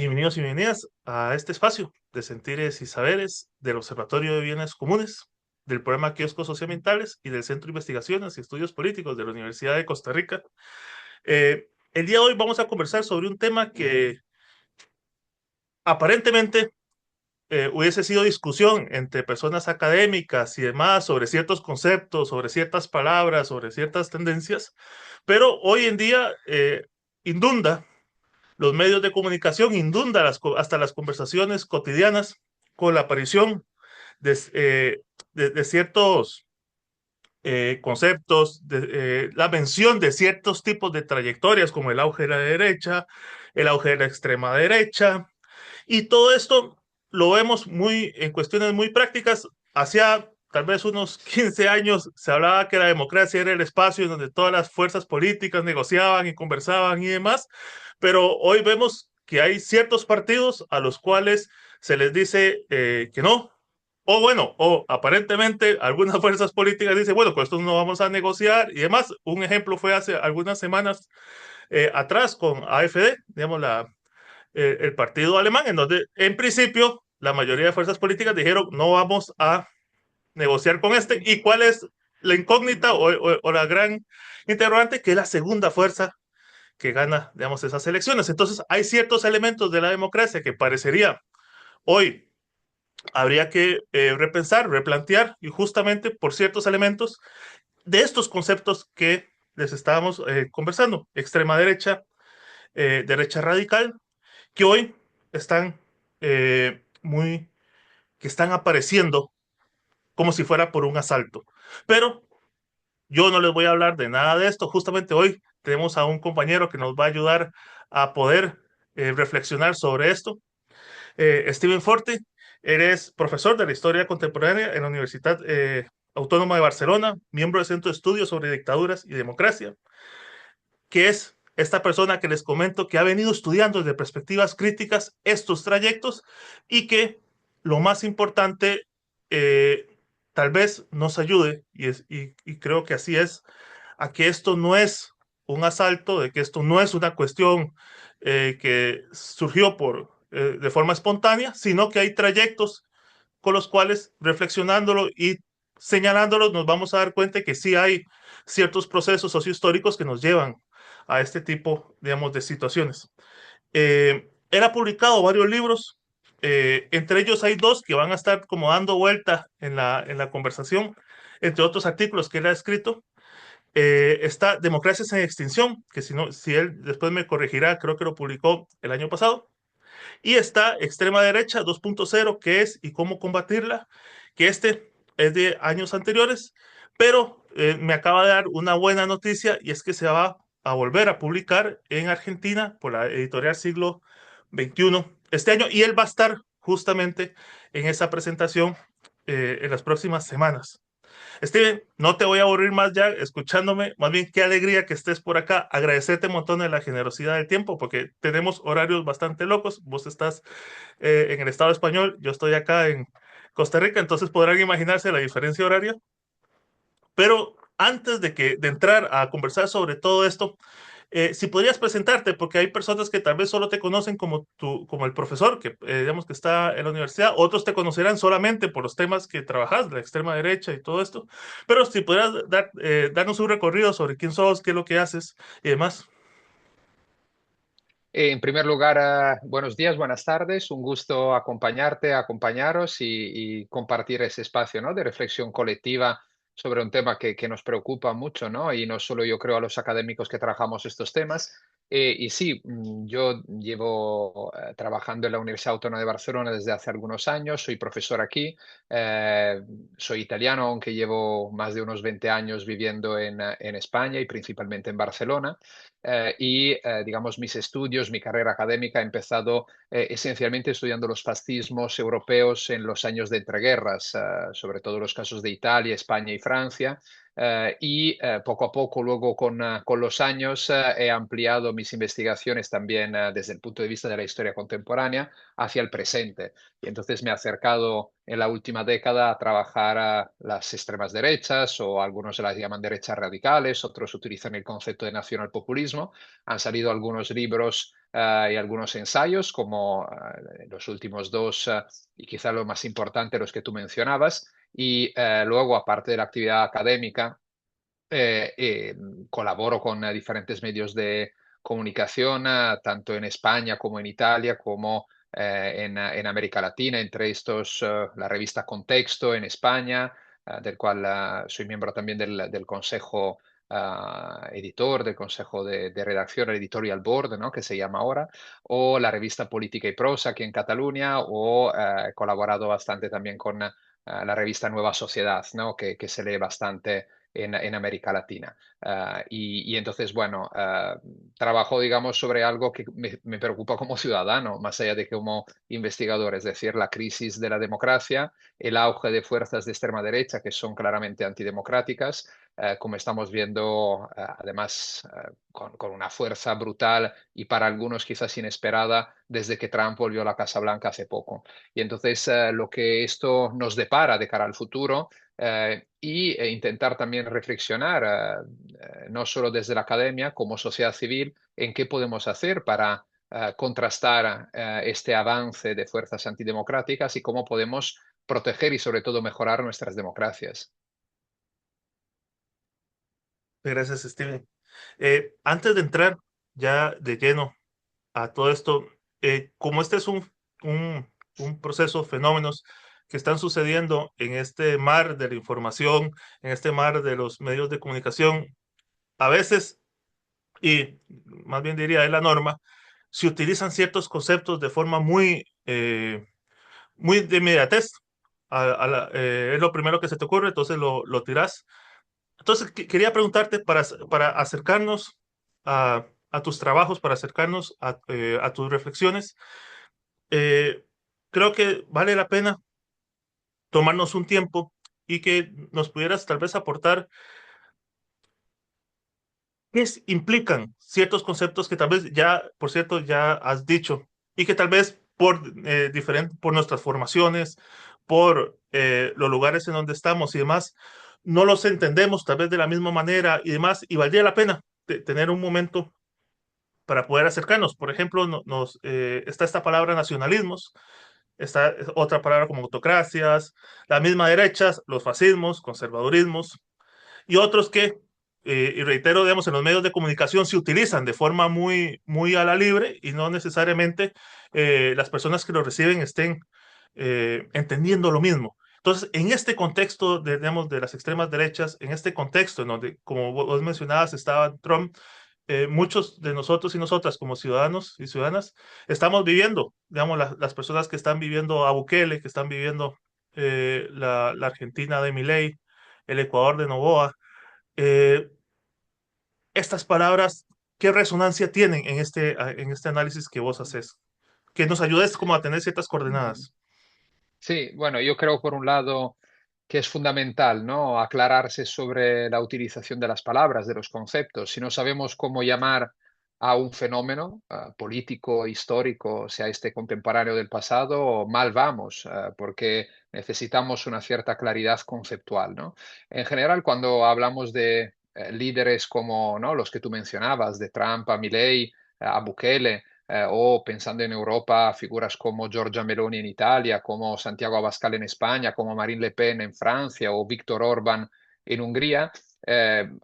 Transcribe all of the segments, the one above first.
Bienvenidos y bienvenidas a este espacio de sentires y saberes del Observatorio de Bienes Comunes, del programa Kioscos Socioambientales y del Centro de Investigaciones y Estudios Políticos de la Universidad de Costa Rica. El día de hoy vamos a conversar sobre un tema que aparentemente hubiese sido discusión entre personas académicas y demás sobre ciertos conceptos, sobre ciertas palabras, sobre ciertas tendencias, pero hoy en día indunda los medios de comunicación, inunda hasta las conversaciones cotidianas con la aparición de, de ciertos conceptos, la mención de ciertos tipos de trayectorias como el auge de la derecha, el auge de la extrema derecha, y todo esto lo vemos muy en cuestiones muy prácticas. Hacia tal vez unos 15 años se hablaba que la democracia era el espacio en donde todas las fuerzas políticas negociaban y conversaban y demás, pero hoy vemos que hay ciertos partidos a los cuales se les dice que no, o bueno, o aparentemente algunas fuerzas políticas dicen, bueno, con esto no vamos a negociar y demás. Un ejemplo fue hace algunas semanas atrás con AfD, digamos, el partido alemán, en donde en principio la mayoría de fuerzas políticas dijeron no vamos a negociar con este. ¿Y cuál es la incógnita o la gran interrogante? Que es la segunda fuerza que gana, digamos, esas elecciones. Entonces hay ciertos elementos de la democracia que parecería hoy habría que repensar, replantear, y justamente por ciertos elementos de estos conceptos que les estábamos conversando, extrema derecha, derecha radical, que hoy están muy, que están apareciendo como si fuera por un asalto. Pero yo no les voy a hablar de nada de esto. Justamente hoy tenemos a un compañero que nos va a ayudar a poder reflexionar sobre esto. Steven Forte, eres profesor de la historia contemporánea en la Universidad Autónoma de Barcelona, miembro del Centro de Estudios sobre Dictaduras y Democracia, que es esta persona que les comento que ha venido estudiando desde perspectivas críticas estos trayectos y que lo más importante tal vez nos ayude, y creo que así es, a que esto no es un asalto, de que esto no es una cuestión que surgió de forma espontánea, sino que hay trayectos con los cuales, reflexionándolo y señalándolos, nos vamos a dar cuenta que sí hay ciertos procesos sociohistóricos que nos llevan a este tipo, digamos, de situaciones. Él ha publicado varios libros, entre ellos hay dos que van a estar como dando vuelta en la conversación, entre otros artículos que él ha escrito. Está Democracias en Extinción, que si, no, si él después me corregirá, creo que lo publicó el año pasado. Y está Extrema Derecha 2.0, que es y cómo combatirla, que este es de años anteriores, pero me acaba de dar una buena noticia y es que se va a volver a publicar en Argentina por la editorial Siglo XXI este año y él va a estar justamente en esa presentación en las próximas semanas. Steven, no te voy a aburrir más ya escuchándome, más bien qué alegría que estés por acá, agradecerte un montón de la generosidad del tiempo, porque tenemos horarios bastante locos, vos estás en el estado español, yo estoy acá en Costa Rica, entonces podrán imaginarse la diferencia horaria, pero antes de entrar a conversar sobre todo esto, si podrías presentarte, porque hay personas que tal vez solo te conocen como, como el profesor, que digamos que está en la universidad, otros te conocerán solamente por los temas que trabajas, la extrema derecha y todo esto, pero si podrías darnos un recorrido sobre quién sos, qué es lo que haces y demás. En primer lugar, buenos días, buenas tardes. Un gusto acompañarte, acompañaros y compartir ese espacio, ¿no?, de reflexión colectiva sobre un tema que nos preocupa mucho, ¿no? Y no solo yo creo a los académicos que trabajamos estos temas. Y sí, yo llevo trabajando en la Universidad Autónoma de Barcelona desde hace algunos años, soy profesor aquí, eh, soy italiano, aunque llevo más de unos 20 años viviendo en España y principalmente en Barcelona. Digamos, mis estudios, mi carrera académica ha empezado esencialmente estudiando los fascismos europeos en los años de entreguerras, sobre todo los casos de Italia, España y Francia. Poco a poco, luego con los años, he ampliado mis investigaciones también desde el punto de vista de la historia contemporánea hacia el presente. Y entonces me he acercado en la última década a trabajar a las extremas derechas, o algunos las llaman derechas radicales, otros utilizan el concepto de nacional populismo. Han salido algunos libros y algunos ensayos, como los últimos dos, y quizá lo más importante, los que tú mencionabas. Luego, aparte de la actividad académica, eh, eh, colaboro con diferentes medios de comunicación, tanto en España como en Italia, como en América Latina, entre estos la revista Contexto en España, del cual soy miembro también del consejo editor, del consejo de redacción, el editorial board, ¿no? Que se llama ahora, o la revista Política y Prosa aquí en Cataluña, o he colaborado bastante también con la revista Nueva Sociedad, ¿no? Que se lee bastante en América Latina. Y entonces, bueno, trabajo, digamos, sobre algo que me preocupa como ciudadano, más allá de que como investigador, es decir, la crisis de la democracia, el auge de fuerzas de extrema derecha que son claramente antidemocráticas, como estamos viendo, además, con una fuerza brutal y para algunos quizás inesperada desde que Trump volvió a la Casa Blanca hace poco. Y entonces, lo que esto nos depara de cara al futuro, intentar también reflexionar, no solo desde la academia, como sociedad civil, en qué podemos hacer para contrastar este avance de fuerzas antidemocráticas y cómo podemos proteger y sobre todo mejorar nuestras democracias. Gracias, Steven. Antes de entrar ya de lleno a todo esto, como este es un, un proceso, fenómenos que están sucediendo en este mar de la información, en este mar de los medios de comunicación, a veces, y más bien diría es la norma, se utilizan ciertos conceptos de forma muy de inmediatez. Es lo primero que se te ocurre, entonces lo tiras. Entonces, quería preguntarte para acercarnos a tus trabajos, para acercarnos a tus reflexiones. eh, Creo que vale la pena tomarnos un tiempo y que nos pudieras tal vez aportar implican ciertos conceptos que tal vez ya, por cierto, ya has dicho y que tal vez por nuestras formaciones, por los lugares en donde estamos y demás, no los entendemos tal vez de la misma manera y demás, y valdría la pena tener un momento para poder acercarnos. Por ejemplo, está esta palabra nacionalismos, está otra palabra como autocracias, la misma derechas, los fascismos, conservadurismos, y otros que, y reitero, digamos, en los medios de comunicación se utilizan de forma muy a la libre y no necesariamente las personas que lo reciben estén entendiendo lo mismo. Entonces, en este contexto, digamos, de las extremas derechas, en este contexto en donde, como vos mencionabas, estaba Trump, muchos de nosotros y nosotras como ciudadanos y ciudadanas estamos viviendo, digamos, las personas que están viviendo a Bukele, que están viviendo la Argentina de Milei, el Ecuador de Noboa, eh, estas palabras, ¿qué resonancia tienen en este análisis que vos haces? Que nos ayudes como a tener ciertas coordenadas. Sí, bueno, yo creo por un lado que es fundamental, ¿no? Aclararse sobre la utilización de las palabras, de los conceptos. Si no sabemos cómo llamar a un fenómeno político, histórico, sea este contemporáneo del pasado, mal vamos, porque necesitamos una cierta claridad conceptual, ¿no? En general, cuando hablamos de líderes como, ¿no? Los que tú mencionabas, de Trump a Milei, a Bukele, o pensando en Europa, figuras como Giorgia Meloni en Italia, como Santiago Abascal en España, como Marine Le Pen en Francia o Víctor Orbán en Hungría,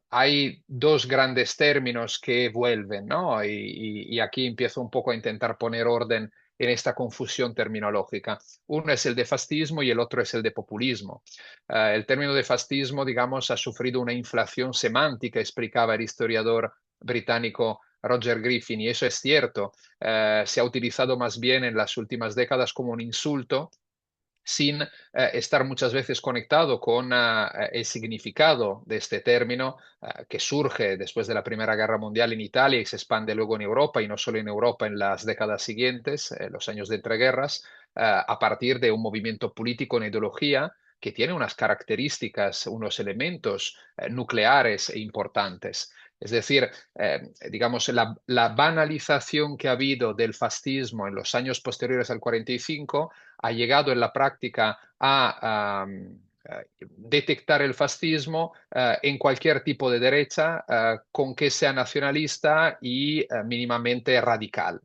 hay dos grandes términos que vuelven, ¿no? Y aquí empiezo un poco a intentar poner orden en esta confusión terminológica. Uno es el de fascismo y el otro es el de populismo. El término de fascismo, digamos, ha sufrido una inflación semántica, explicaba el historiador británico Roger Griffin, y eso es cierto. Se ha utilizado más bien en las últimas décadas como un insulto sin estar muchas veces conectado con el significado de este término que surge después de la Primera Guerra Mundial en Italia y se expande luego en Europa y no solo en Europa en las décadas siguientes, los años de entreguerras, a partir de un movimiento político, una ideología que tiene unas características, unos elementos nucleares e importantes. Es decir, digamos, la banalización que ha habido del fascismo en los años posteriores al 45 ha llegado en la práctica a detectar el fascismo en cualquier tipo de derecha, con que sea nacionalista y mínimamente radical.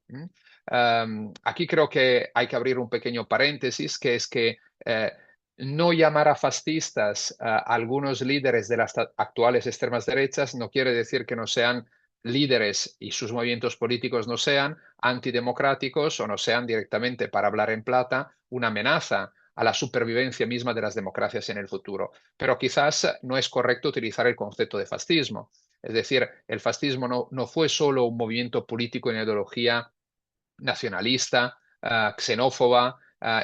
Aquí creo que hay que abrir un pequeño paréntesis, que es que no llamar a fascistas a algunos líderes de las actuales extremas derechas no quiere decir que no sean líderes y sus movimientos políticos no sean antidemocráticos o no sean directamente, para hablar en plata, una amenaza a la supervivencia misma de las democracias en el futuro. Pero quizás no es correcto utilizar el concepto de fascismo. Es decir, el fascismo no fue solo un movimiento político en ideología nacionalista, xenófoba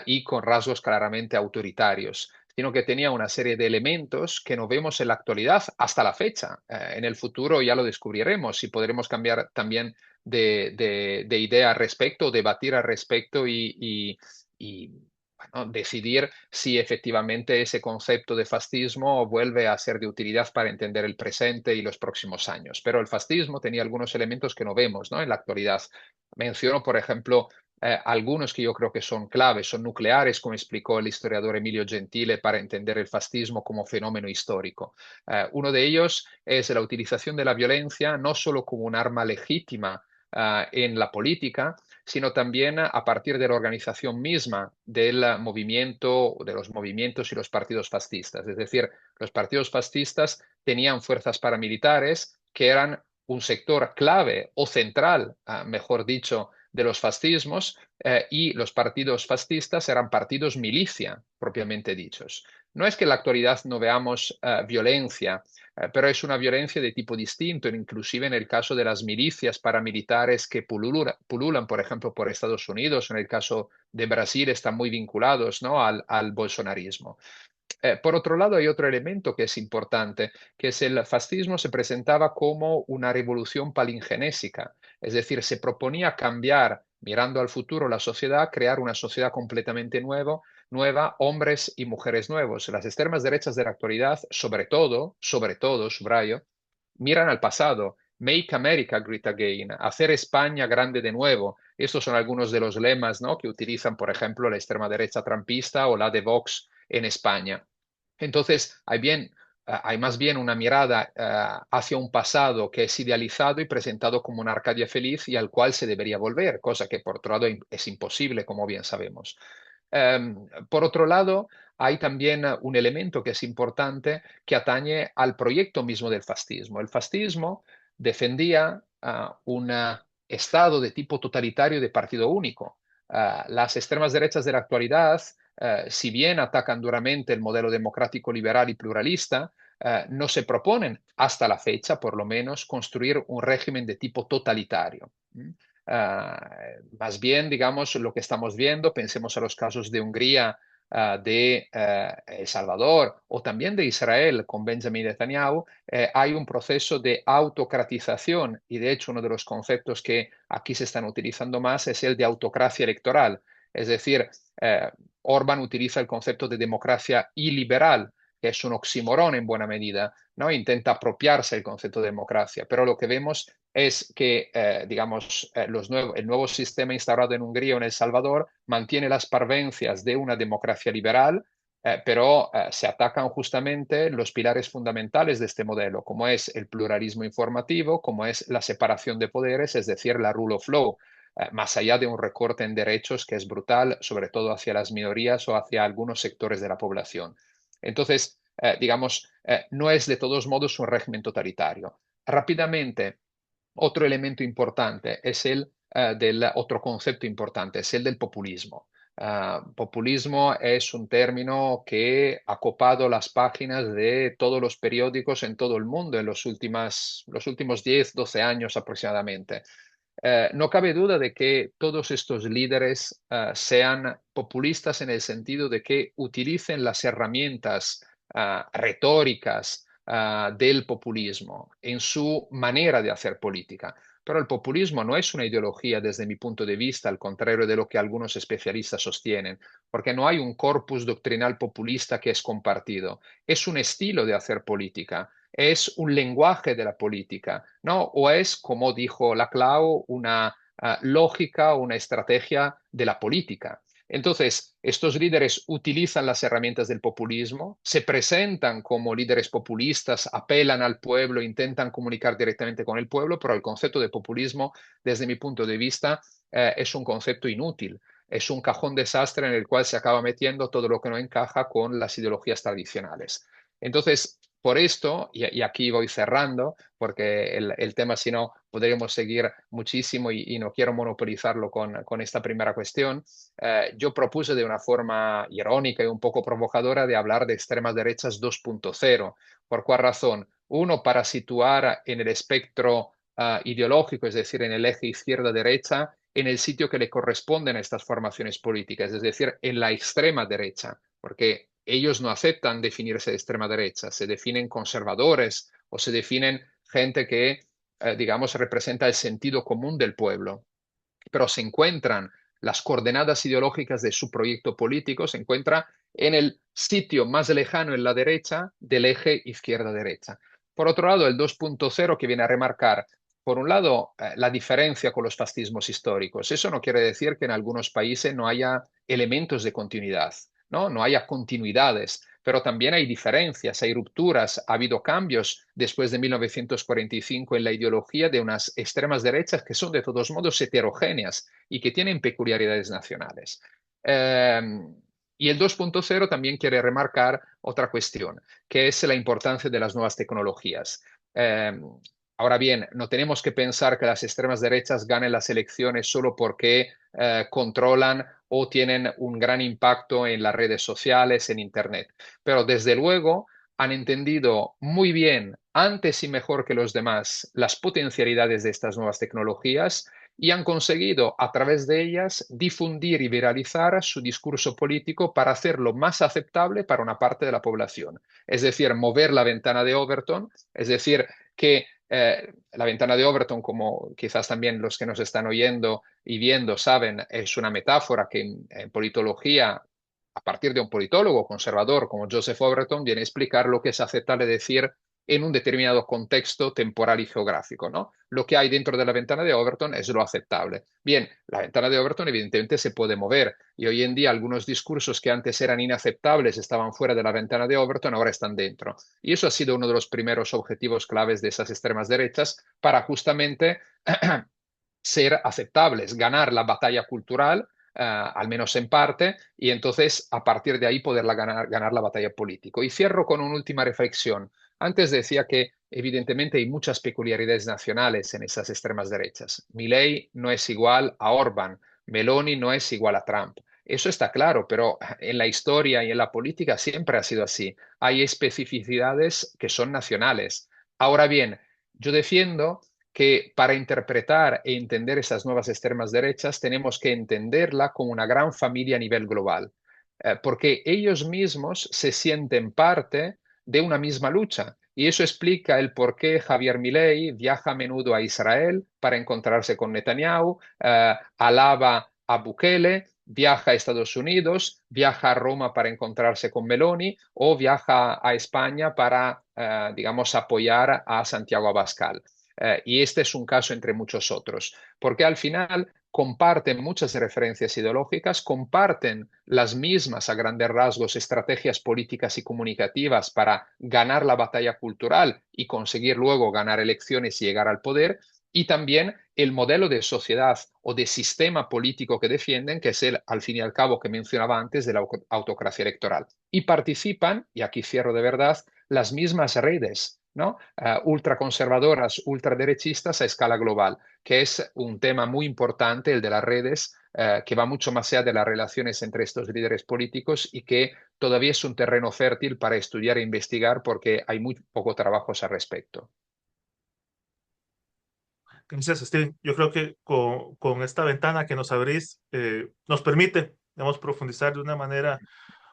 y con rasgos claramente autoritarios, sino que tenía una serie de elementos que no vemos en la actualidad hasta la fecha. En el futuro ya lo descubriremos y podremos cambiar también de idea al respecto, debatir al respecto y bueno, decidir si efectivamente ese concepto de fascismo vuelve a ser de utilidad para entender el presente y los próximos años. Pero el fascismo tenía algunos elementos que no vemos, ¿no?, en la actualidad. Menciono, por ejemplo, algunos que yo creo que son claves, son nucleares, como explicó el historiador Emilio Gentile, para entender el fascismo como fenómeno histórico. Uno de ellos es la utilización de la violencia no solo como un arma legítima en la política, sino también a partir de la organización misma del movimiento, de los movimientos y los partidos fascistas. Es decir, los partidos fascistas tenían fuerzas paramilitares que eran un sector clave o central, mejor dicho, de los fascismos, y los partidos fascistas eran partidos milicia, propiamente dichos. No es que en la actualidad no veamos violencia, pero es una violencia de tipo distinto, inclusive en el caso de las milicias paramilitares que pululan, por ejemplo, por Estados Unidos, en el caso de Brasil, están muy vinculados, ¿no?, al bolsonarismo. Por otro lado, hay otro elemento que es importante, que es el fascismo se presentaba como una revolución palingenésica, es decir, se proponía cambiar, mirando al futuro, la sociedad, crear una sociedad completamente nueva, hombres y mujeres nuevos. Las extremas derechas de la actualidad, sobre todo, subrayo, miran al pasado. Make America Great Again, hacer España grande de nuevo. Estos son algunos de los lemas, ¿no?, que utilizan, por ejemplo, la extrema derecha trumpista o la de Vox en España. Entonces, hay más bien una mirada hacia un pasado que es idealizado y presentado como una Arcadia feliz y al cual se debería volver, cosa que por otro lado es imposible, como bien sabemos. Por otro lado, hay también un elemento que es importante que atañe al proyecto mismo del fascismo. El fascismo defendía un estado de tipo totalitario de partido único. Las extremas derechas de la actualidad, si bien atacan duramente el modelo democrático liberal y pluralista, no se proponen, hasta la fecha por lo menos, construir un régimen de tipo totalitario. Más bien, digamos, lo que estamos viendo, pensemos a los casos de Hungría, de El Salvador o también de Israel con Benjamin Netanyahu, hay un proceso de autocratización y de hecho uno de los conceptos que aquí se están utilizando más es el de autocracia electoral. Es decir, Orbán utiliza el concepto de democracia iliberal, que es un oxímoron en buena medida, ¿no? Intenta apropiarse del concepto de democracia, pero lo que vemos es que, digamos, el nuevo sistema instaurado en Hungría o en El Salvador mantiene las parvencias de una democracia liberal, pero se atacan justamente los pilares fundamentales de este modelo, como es el pluralismo informativo, como es la separación de poderes, es decir, la rule of law, más allá de un recorte en derechos que es brutal, sobre todo hacia las minorías o hacia algunos sectores de la población. Entonces, digamos, no es de todos modos un régimen totalitario. Rápidamente, otro elemento importante es otro concepto importante, es el del populismo. Populismo es un término que ha copado las páginas de todos los periódicos en todo el mundo en los últimos 10, 12 años aproximadamente. No cabe duda de que todos estos líderes sean populistas en el sentido de que utilicen las herramientas retóricas del populismo en su manera de hacer política. Pero el populismo no es una ideología desde mi punto de vista, al contrario de lo que algunos especialistas sostienen, porque no hay un corpus doctrinal populista que es compartido. Es un estilo de hacer política, es un lenguaje de la política, ¿no? O es, como dijo Laclau, una lógica, una estrategia de la política. Entonces, estos líderes utilizan las herramientas del populismo, se presentan como líderes populistas, apelan al pueblo, intentan comunicar directamente con el pueblo, pero el concepto de populismo, desde mi punto de vista, es un concepto inútil. Es un cajón desastre en el cual se acaba metiendo todo lo que no encaja con las ideologías tradicionales. Entonces, por esto, y aquí voy cerrando, porque el tema si no podríamos seguir muchísimo y no quiero monopolizarlo con esta primera cuestión, yo propuse de una forma irónica y un poco provocadora de hablar de extremas derechas 2.0. ¿Por cuál razón? Uno, para situar en el espectro ideológico, es decir, en el eje izquierda-derecha, en el sitio que le corresponden a estas formaciones políticas, es decir, en la extrema derecha, porque ellos no aceptan definirse de extrema derecha, se definen conservadores o se definen gente que, digamos, representa el sentido común del pueblo, pero se encuentran las coordenadas ideológicas de su proyecto político, se encuentra en el sitio más lejano en la derecha del eje izquierda-derecha. Por otro lado, el 2.0 que viene a remarcar, por un lado, la diferencia con los fascismos históricos. Eso no quiere decir que en algunos países no haya elementos de continuidad, ¿no? No haya continuidades, pero también hay diferencias, hay rupturas, ha habido cambios después de 1945 en la ideología de unas extremas derechas que son de todos modos heterogéneas y que tienen peculiaridades nacionales. Eh, y el 2.0 también quiere remarcar otra cuestión, que es la importancia de las nuevas tecnologías. Eh, Ahora bien, no tenemos que pensar que las extremas derechas ganen las elecciones solo porque controlan o tienen un gran impacto en las redes sociales, en Internet. Pero desde luego han entendido muy bien, antes y mejor que los demás, las potencialidades de estas nuevas tecnologías y han conseguido a través de ellas difundir y viralizar su discurso político para hacerlo más aceptable para una parte de la población. Es decir, mover la ventana de Overton, es decir, que la ventana de Overton, como quizás también los que nos están oyendo y viendo saben, es una metáfora que en politología, a partir de un politólogo conservador como Joseph Overton, viene a explicar lo que es aceptable decir en un determinado contexto temporal y geográfico, ¿no? Lo que hay dentro de la ventana de Overton es lo aceptable. Bien, la ventana de Overton evidentemente se puede mover y hoy en día algunos discursos que antes eran inaceptables estaban fuera de la ventana de Overton, ahora están dentro. Y eso ha sido uno de los primeros objetivos claves de esas extremas derechas para justamente ser aceptables, ganar la batalla cultural, al menos en parte, y entonces a partir de ahí poderla ganar la batalla política. Y cierro con una última reflexión. Antes decía que evidentemente hay muchas peculiaridades nacionales en esas extremas derechas. Milei no es igual a Orbán, Meloni no es igual a Trump. Eso está claro, pero en la historia y en la política siempre ha sido así. Hay especificidades que son nacionales. Ahora bien, yo defiendo que para interpretar e entender esas nuevas extremas derechas tenemos que entenderla como una gran familia a nivel global, porque ellos mismos se sienten parte de una misma lucha. Y eso explica el por qué Javier Milei viaja a menudo a Israel para encontrarse con Netanyahu, alaba a Bukele, viaja a Estados Unidos, viaja a Roma para encontrarse con Meloni o viaja a España para, digamos, apoyar a Santiago Abascal. Y este es un caso entre muchos otros, porque al final comparten muchas referencias ideológicas, comparten las mismas a grandes rasgos estrategias políticas y comunicativas para ganar la batalla cultural y conseguir luego ganar elecciones y llegar al poder, y también el modelo de sociedad o de sistema político que defienden, que es el, al fin y al cabo, que mencionaba antes, de la autocracia electoral. Y participan, y aquí cierro de verdad, las mismas redes, ¿no? Ultraconservadoras, ultraderechistas a escala global, que es un tema muy importante, el de las redes, que va mucho más allá de las relaciones entre estos líderes políticos y que todavía es un terreno fértil para estudiar e investigar porque hay muy poco trabajo al respecto. Gracias, Steven. Yo creo que con esta ventana que nos abrís, nos permite, digamos, profundizar de una manera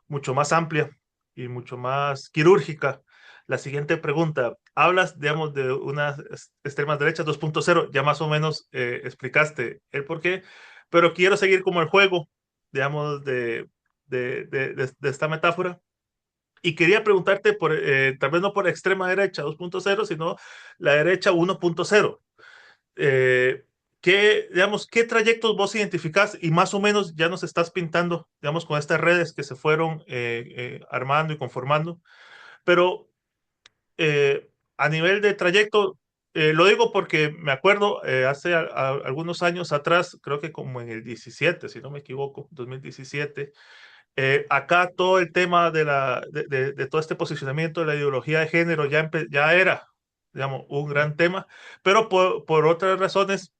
mucho más amplia y mucho más quirúrgica la siguiente pregunta. Hablas, digamos, de unas extremas derechas 2.0, ya más o menos explicaste el por qué, pero quiero seguir como el juego, digamos, de esta metáfora. Y quería preguntarte, tal vez no por extrema derecha 2.0, sino la derecha 1.0. Eh, digamos, ¿qué trayectos vos identificás y más o menos ya nos estás pintando, digamos, con estas redes que se fueron armando y conformando? Pero a nivel de trayecto, lo digo porque me acuerdo hace algunos años atrás, creo que como en el 17, si no me equivoco, 2017, acá todo el tema de todo este posicionamiento de la ideología de género ya era, digamos, un gran tema, pero por otras razones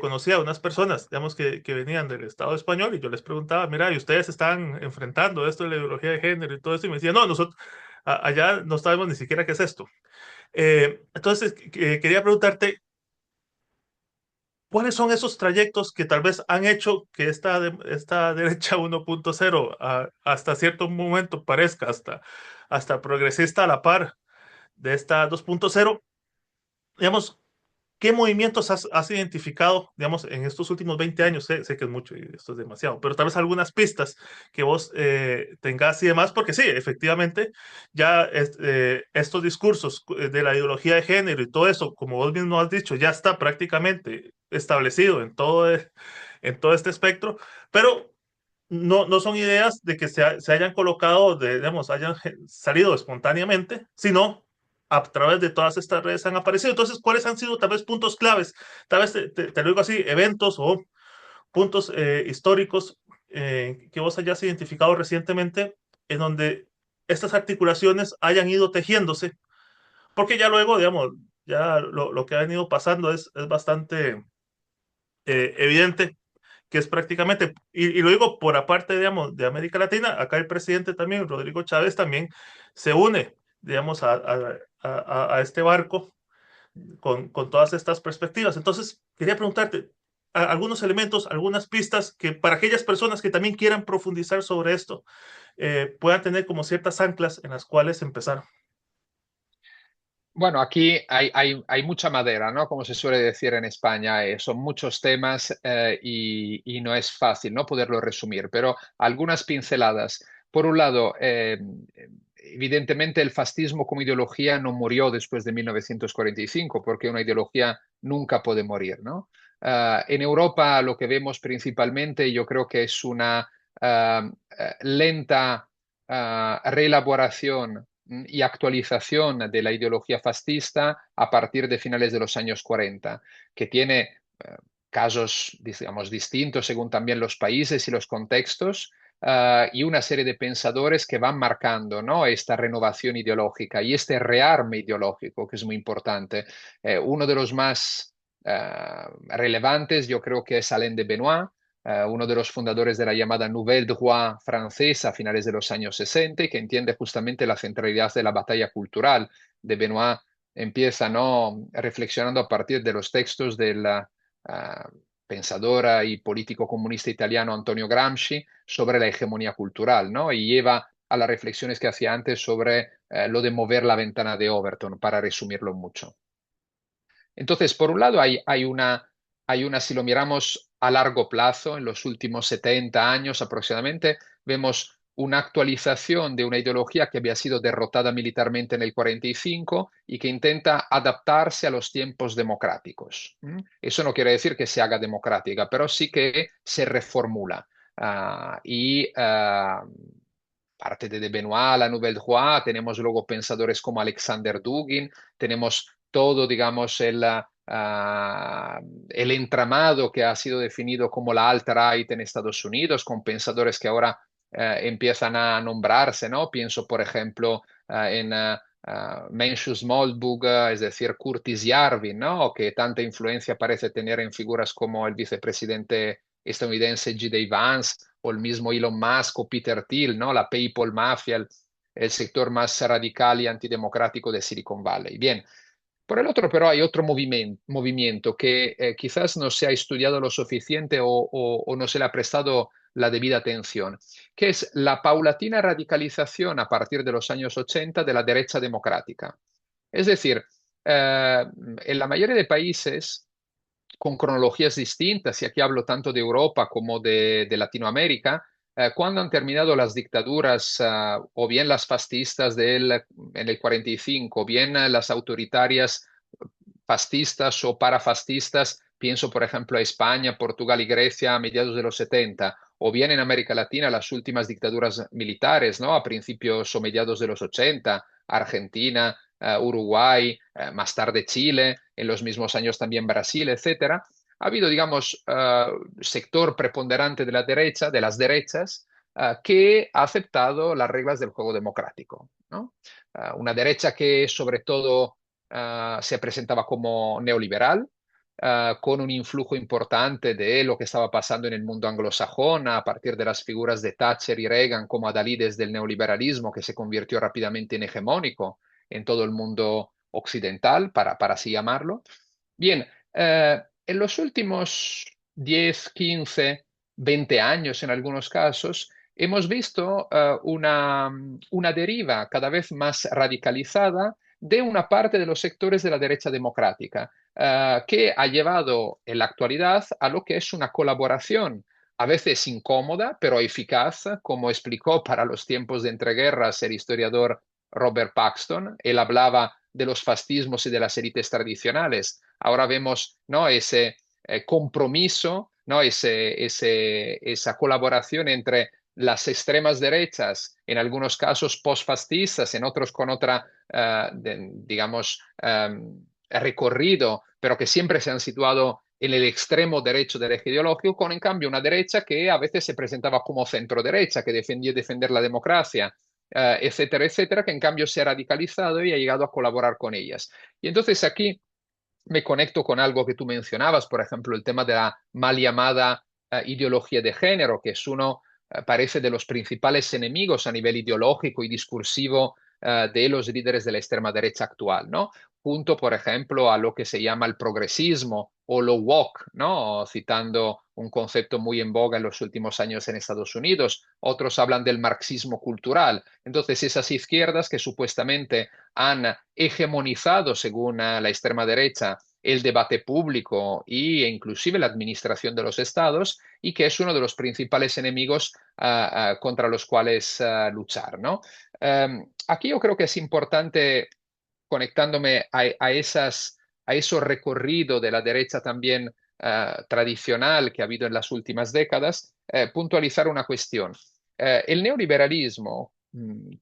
conocí a unas personas, digamos, que venían del Estado español y yo les preguntaba, mira, ¿y ustedes están enfrentando esto de la ideología de género y todo esto? Y me decían, no, nosotros allá no sabemos ni siquiera qué es esto. Entonces, quería preguntarte, ¿cuáles son esos trayectos que tal vez han hecho que esta derecha 1.0 hasta cierto momento parezca hasta progresista a la par de esta 2.0? Digamos, ¿qué movimientos has identificado, digamos, en estos últimos 20 años? Sé que es mucho y esto es demasiado, pero tal vez algunas pistas que vos tengas y demás, porque sí, efectivamente, ya estos discursos de la ideología de género y todo eso, como vos mismo has dicho, ya está prácticamente establecido en todo este espectro, pero no son ideas de que se hayan colocado, digamos, hayan salido espontáneamente, sino a través de todas estas redes han aparecido. Entonces, ¿cuáles han sido tal vez puntos claves? Tal vez te lo digo así, eventos o puntos históricos que vos hayas identificado recientemente en donde estas articulaciones hayan ido tejiéndose, porque ya luego, digamos, ya lo que ha venido pasando es bastante evidente que es prácticamente, y lo digo por aparte, digamos, de América Latina, acá el presidente también, Rodrigo Chávez, también se une, digamos, a este barco con todas estas perspectivas. Entonces, quería preguntarte algunos elementos, algunas pistas que para aquellas personas que también quieran profundizar sobre esto, puedan tener como ciertas anclas en las cuales empezar. Bueno, aquí hay mucha madera, ¿no? Como se suele decir en España, son muchos temas y no es fácil, ¿no? Poderlo resumir, pero algunas pinceladas. Por un lado, evidentemente el fascismo como ideología no murió después de 1945, porque una ideología nunca puede morir, ¿no? En Europa lo que vemos principalmente, yo creo que es una lenta reelaboración y actualización de la ideología fascista a partir de finales de los años 40, que tiene casos, digamos, distintos según también los países y los contextos, y una serie de pensadores que van marcando, ¿no? Esta renovación ideológica y este rearme ideológico, que es muy importante. Uno de los más relevantes, yo creo que es Alain de Benoit, uno de los fundadores de la llamada Nouvelle Droite francesa a finales de los años 60, y que entiende justamente la centralidad de la batalla cultural. De Benoit empieza, ¿no?, reflexionando a partir de los textos del pensador y político comunista italiano Antonio Gramsci sobre la hegemonía cultural, ¿no? Y lleva a las reflexiones que hacía antes sobre lo de mover la ventana de Overton, para resumirlo mucho. Entonces, por un lado, hay una, si lo miramos a largo plazo, en los últimos 70 años aproximadamente, vemos una actualización de una ideología que había sido derrotada militarmente en el 45 y que intenta adaptarse a los tiempos democráticos. ¿Mm? Eso no quiere decir que se haga democrática, pero sí que se reformula. Parte de Benoit, la Nouvelle Droite, tenemos luego pensadores como Alexander Dugin, tenemos todo, digamos, el entramado que ha sido definido como la alt-right en Estados Unidos, con pensadores que ahora empiezan a nombrarse, ¿no? Pienso, por ejemplo, en Mencius Moldbug, es decir, Curtis Yarvin, ¿no? Que tanta influencia parece tener en figuras como el vicepresidente estadounidense G. Vance o el mismo Elon Musk o Peter Thiel, ¿no? La PayPal Mafia, el sector más radical y antidemocrático de Silicon Valley. Bien, por el otro, pero hay otro movimiento que quizás no se ha estudiado lo suficiente o no se le ha prestado la debida atención, que es la paulatina radicalización a partir de los años 80 de la derecha democrática. Es decir, en la mayoría de países con cronologías distintas, y aquí hablo tanto de Europa como de Latinoamérica, cuando han terminado las dictaduras, o bien las fascistas en el 45, o bien las autoritarias fascistas o parafascistas, pienso por ejemplo a España, Portugal y Grecia a mediados de los 70, o bien en América Latina las últimas dictaduras militares, ¿no? A principios o mediados de los 80, Argentina, Uruguay, más tarde Chile, en los mismos años también Brasil, etcétera. Ha habido, digamos, sector preponderante de la derecha, de las derechas, que ha aceptado las reglas del juego democrático, ¿no? Una derecha que sobre todo se presentaba como neoliberal, con un influjo importante de lo que estaba pasando en el mundo anglosajón a partir de las figuras de Thatcher y Reagan como adalides del neoliberalismo que se convirtió rápidamente en hegemónico en todo el mundo occidental, para así llamarlo. Bien, en los últimos 10, 15, 20 años en algunos casos, hemos visto una deriva cada vez más radicalizada de una parte de los sectores de la derecha democrática, que ha llevado en la actualidad a lo que es una colaboración, a veces incómoda, pero eficaz, como explicó para los tiempos de entreguerras el historiador Robert Paxton. Él hablaba de los fascismos y de las élites tradicionales. Ahora vemos, ¿no?, ese compromiso, ¿no?, esa colaboración entre las extremas derechas, en algunos casos postfascistas, en otros con otra, digamos, recorrido, pero que siempre se han situado en el extremo derecho del eje ideológico, con en cambio una derecha que a veces se presentaba como centro derecha, que defendía defender la democracia, etcétera, etcétera, que en cambio se ha radicalizado y ha llegado a colaborar con ellas. Y entonces aquí me conecto con algo que tú mencionabas, por ejemplo, el tema de la mal llamada ideología de género, que es uno, parece, de los principales enemigos a nivel ideológico y discursivo de los líderes de la extrema derecha actual, ¿no? Junto, por ejemplo, a lo que se llama el progresismo o lo woke, ¿no? Citando un concepto muy en boga en los últimos años en Estados Unidos. Otros hablan del marxismo cultural. Entonces, esas izquierdas que supuestamente han hegemonizado, según la extrema derecha, el debate público e inclusive la administración de los estados, y que es uno de los principales enemigos contra los cuales luchar, ¿no? Aquí yo creo que es importante, conectándome a esos recorridos de la derecha también tradicional que ha habido en las últimas décadas, puntualizar una cuestión. El neoliberalismo,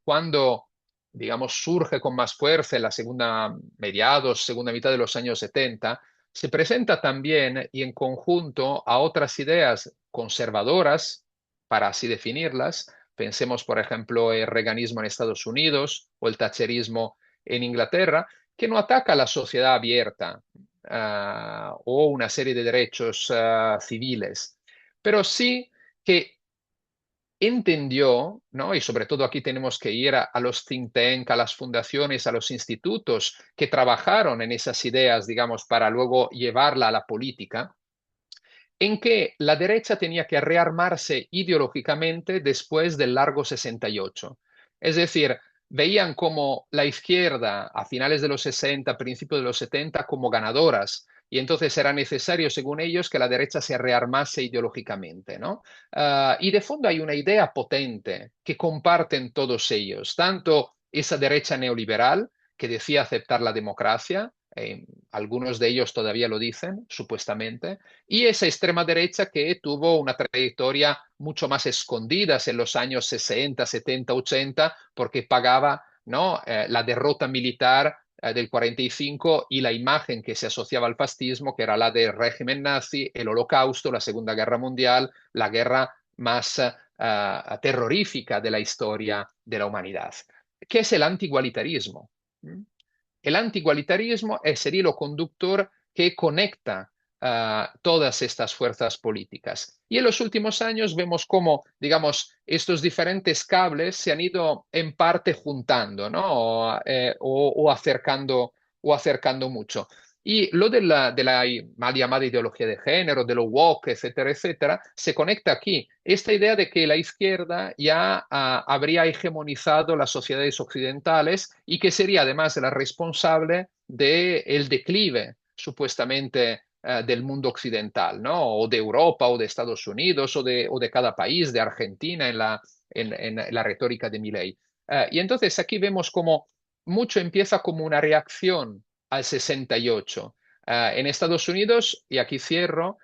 cuando, digamos, surge con más fuerza en la segunda mitad de los años 70, se presenta también y en conjunto a otras ideas conservadoras, para así definirlas. Pensemos, por ejemplo, el reaganismo en Estados Unidos o el thatcherismo en Inglaterra, que no ataca a la sociedad abierta o una serie de derechos civiles, pero sí que entendió, ¿no? Y sobre todo aquí tenemos que ir a los think tank, a las fundaciones, a los institutos que trabajaron en esas ideas, digamos, para luego llevarla a la política, en que la derecha tenía que rearmarse ideológicamente después del largo 68. Es decir, veían como la izquierda a finales de los 60, principios de los 70, como ganadoras. Y entonces era necesario, según ellos, que la derecha se rearmase ideológicamente, ¿no? Y de fondo hay una idea potente que comparten todos ellos, tanto esa derecha neoliberal que decía aceptar la democracia, algunos de ellos todavía lo dicen, supuestamente, y esa extrema derecha que tuvo una trayectoria mucho más escondida en los años 60, 70, 80, porque pagaba, ¿no?, la derrota militar del 45 y la imagen que se asociaba al fascismo, que era la del régimen nazi, el holocausto, la Segunda Guerra Mundial, la guerra más terrorífica de la historia de la humanidad, que es el antigualitarismo. El antigualitarismo es el hilo conductor que conecta todas estas fuerzas políticas. Y en los últimos años vemos cómo, digamos, estos diferentes cables se han ido en parte juntando, ¿no? O acercando mucho. Y lo de la mal llamada ideología de género, de lo woke, etcétera, etcétera, se conecta aquí. Esta idea de que la izquierda ya habría hegemonizado las sociedades occidentales y que sería además la responsable del declive, supuestamente, del mundo occidental, ¿no? O de Europa, o de Estados Unidos, o de cada país, de Argentina en la retórica de Milei. Y entonces aquí vemos como mucho empieza como una reacción al 68. En Estados Unidos, y aquí cierro,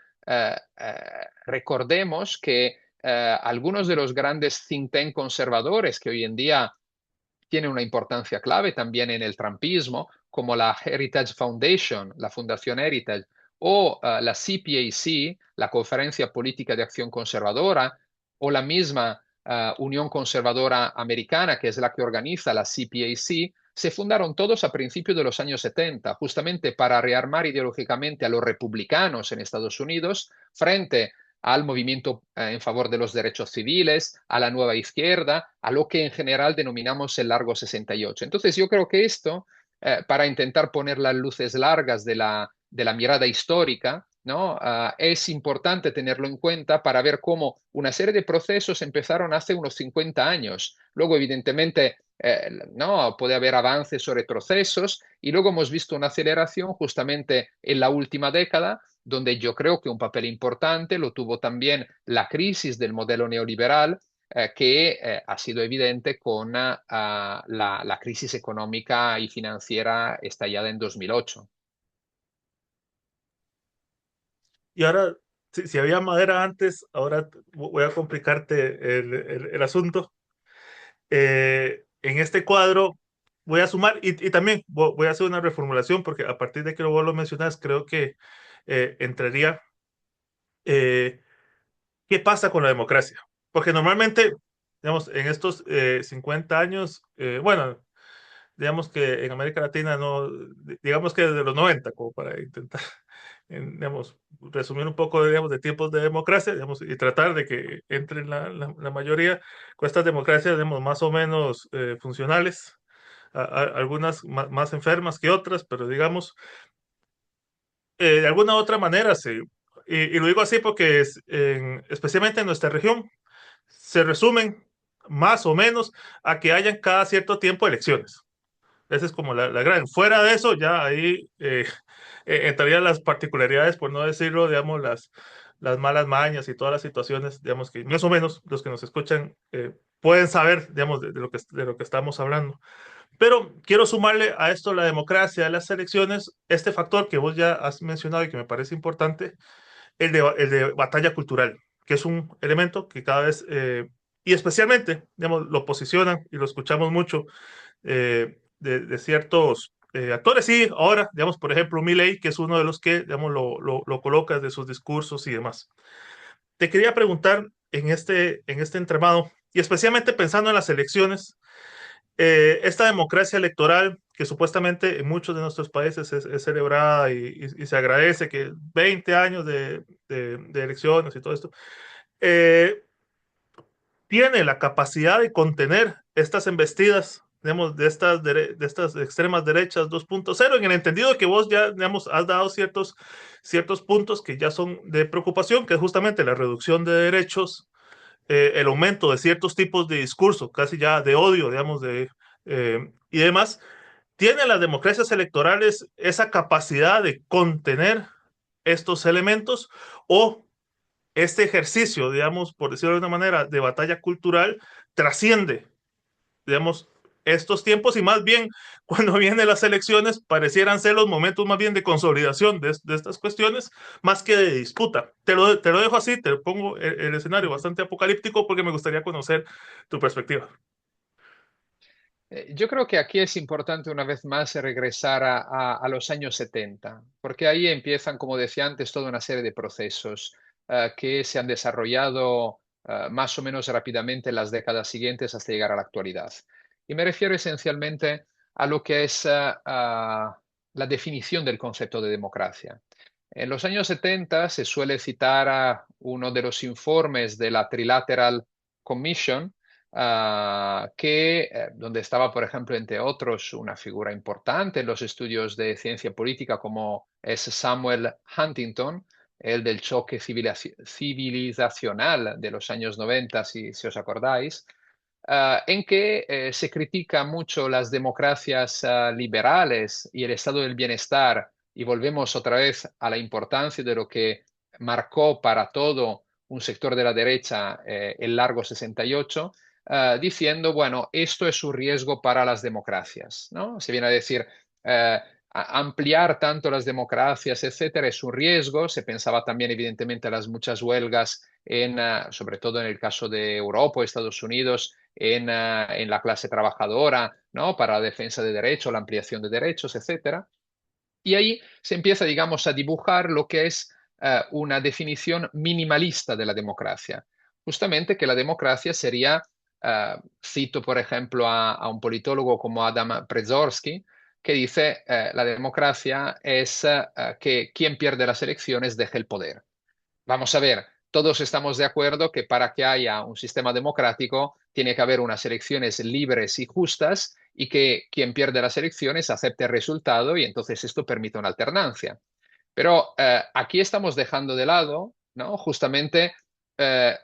recordemos que algunos de los grandes think tank conservadores que hoy en día tienen una importancia clave también en el trumpismo, como la Heritage Foundation, la Fundación Heritage, o la CPAC, la Conferencia Política de Acción Conservadora, o la misma Unión Conservadora Americana, que es la que organiza la CPAC, se fundaron todos a principios de los años 70, justamente para rearmar ideológicamente a los republicanos en Estados Unidos frente al movimiento en favor de los derechos civiles, a la nueva izquierda, a lo que en general denominamos el largo 68. Entonces yo creo que esto, para intentar poner las luces largas de la mirada histórica, ¿no? Es importante tenerlo en cuenta para ver cómo una serie de procesos empezaron hace unos 50 años. Luego, evidentemente, no puede haber avances o retrocesos y luego hemos visto una aceleración justamente en la última década donde yo creo que un papel importante lo tuvo también la crisis del modelo neoliberal, que ha sido evidente con la crisis económica y financiera estallada en 2008. Y ahora, si había madera antes, ahora voy a complicarte el asunto. En este cuadro voy a sumar y también voy a hacer una reformulación porque a partir de que vos lo mencionas, creo que entraría eh, qué pasa con la democracia. Porque normalmente, digamos, en estos 50 años, bueno, digamos que en América Latina no, digamos que desde los 90 como para intentar, digamos, resumir un poco, digamos, de tiempos de democracia, digamos, y tratar de que entre la mayoría con estas democracias, digamos, más o menos funcionales, algunas más enfermas que otras, pero digamos, de alguna u otra manera, sí. Y lo digo así porque especialmente en nuestra región, se resumen más o menos a que hayan cada cierto tiempo elecciones. Esa es como la gran. Fuera de eso, ya ahí entrarían las particularidades, por no decirlo, digamos, las malas mañas y todas las situaciones, digamos, que más o menos los que nos escuchan pueden saber, digamos, de lo que estamos hablando. Pero quiero sumarle a esto la democracia, las elecciones, este factor que vos ya has mencionado y que me parece importante, el de batalla cultural, que es un elemento que cada vez, y especialmente, digamos, lo posicionan y lo escuchamos mucho de ciertos actores. Sí, ahora, digamos, por ejemplo, Milley, que es uno de los que, digamos, lo coloca de sus discursos y demás. Te quería preguntar en este entramado, y especialmente pensando en las elecciones, esta democracia electoral que supuestamente en muchos de nuestros países es celebrada y se agradece que 20 años de elecciones y todo esto, eh, tiene la capacidad de contener estas embestidas, digamos, de estas extremas derechas 2.0, en el entendido que vos ya, digamos, has dado ciertos puntos que ya son de preocupación, que es justamente la reducción de derechos, el aumento de ciertos tipos de discurso, casi ya de odio, digamos, y demás. ¿Tienen las democracias electorales esa capacidad de contener estos elementos o este ejercicio, digamos, por decirlo de una manera, de batalla cultural, trasciende, digamos, estos tiempos y más bien cuando vienen las elecciones parecieran ser los momentos más bien de consolidación de estas cuestiones más que de disputa? Te lo dejo así, te pongo el escenario bastante apocalíptico porque me gustaría conocer tu perspectiva. Yo creo que aquí es importante una vez más regresar a los años 70, porque ahí empiezan, como decía antes, toda una serie de procesos que se han desarrollado más o menos rápidamente en las décadas siguientes hasta llegar a la actualidad. Y me refiero esencialmente a lo que es la definición del concepto de democracia. En los años 70 se suele citar a uno de los informes de la Trilateral Commission, donde estaba, por ejemplo, entre otros, una figura importante en los estudios de ciencia política como es Samuel Huntington, el del choque civilizacional de los años 90, si os acordáis, en que se critica mucho las democracias liberales y el estado del bienestar, y volvemos otra vez a la importancia de lo que marcó para todo un sector de la derecha el largo 68, diciendo, bueno, esto es un riesgo para las democracias, ¿no? Se viene a decir, ampliar tanto las democracias, etcétera, es un riesgo. Se pensaba también, evidentemente, a las muchas huelgas, sobre todo en el caso de Europa o Estados Unidos, en la clase trabajadora, ¿no? Para la defensa de derechos, la ampliación de derechos, etcétera. Y ahí se empieza, digamos, a dibujar lo que es una definición minimalista de la democracia. Justamente que la democracia sería, cito por ejemplo a un politólogo como Adam Przeworski, que dice la democracia es que quien pierde las elecciones deje el poder. Vamos a ver, todos estamos de acuerdo que para que haya un sistema democrático tiene que haber unas elecciones libres y justas y que quien pierde las elecciones acepte el resultado y entonces esto permite una alternancia. Pero aquí estamos dejando de lado, ¿no? Justamente eh,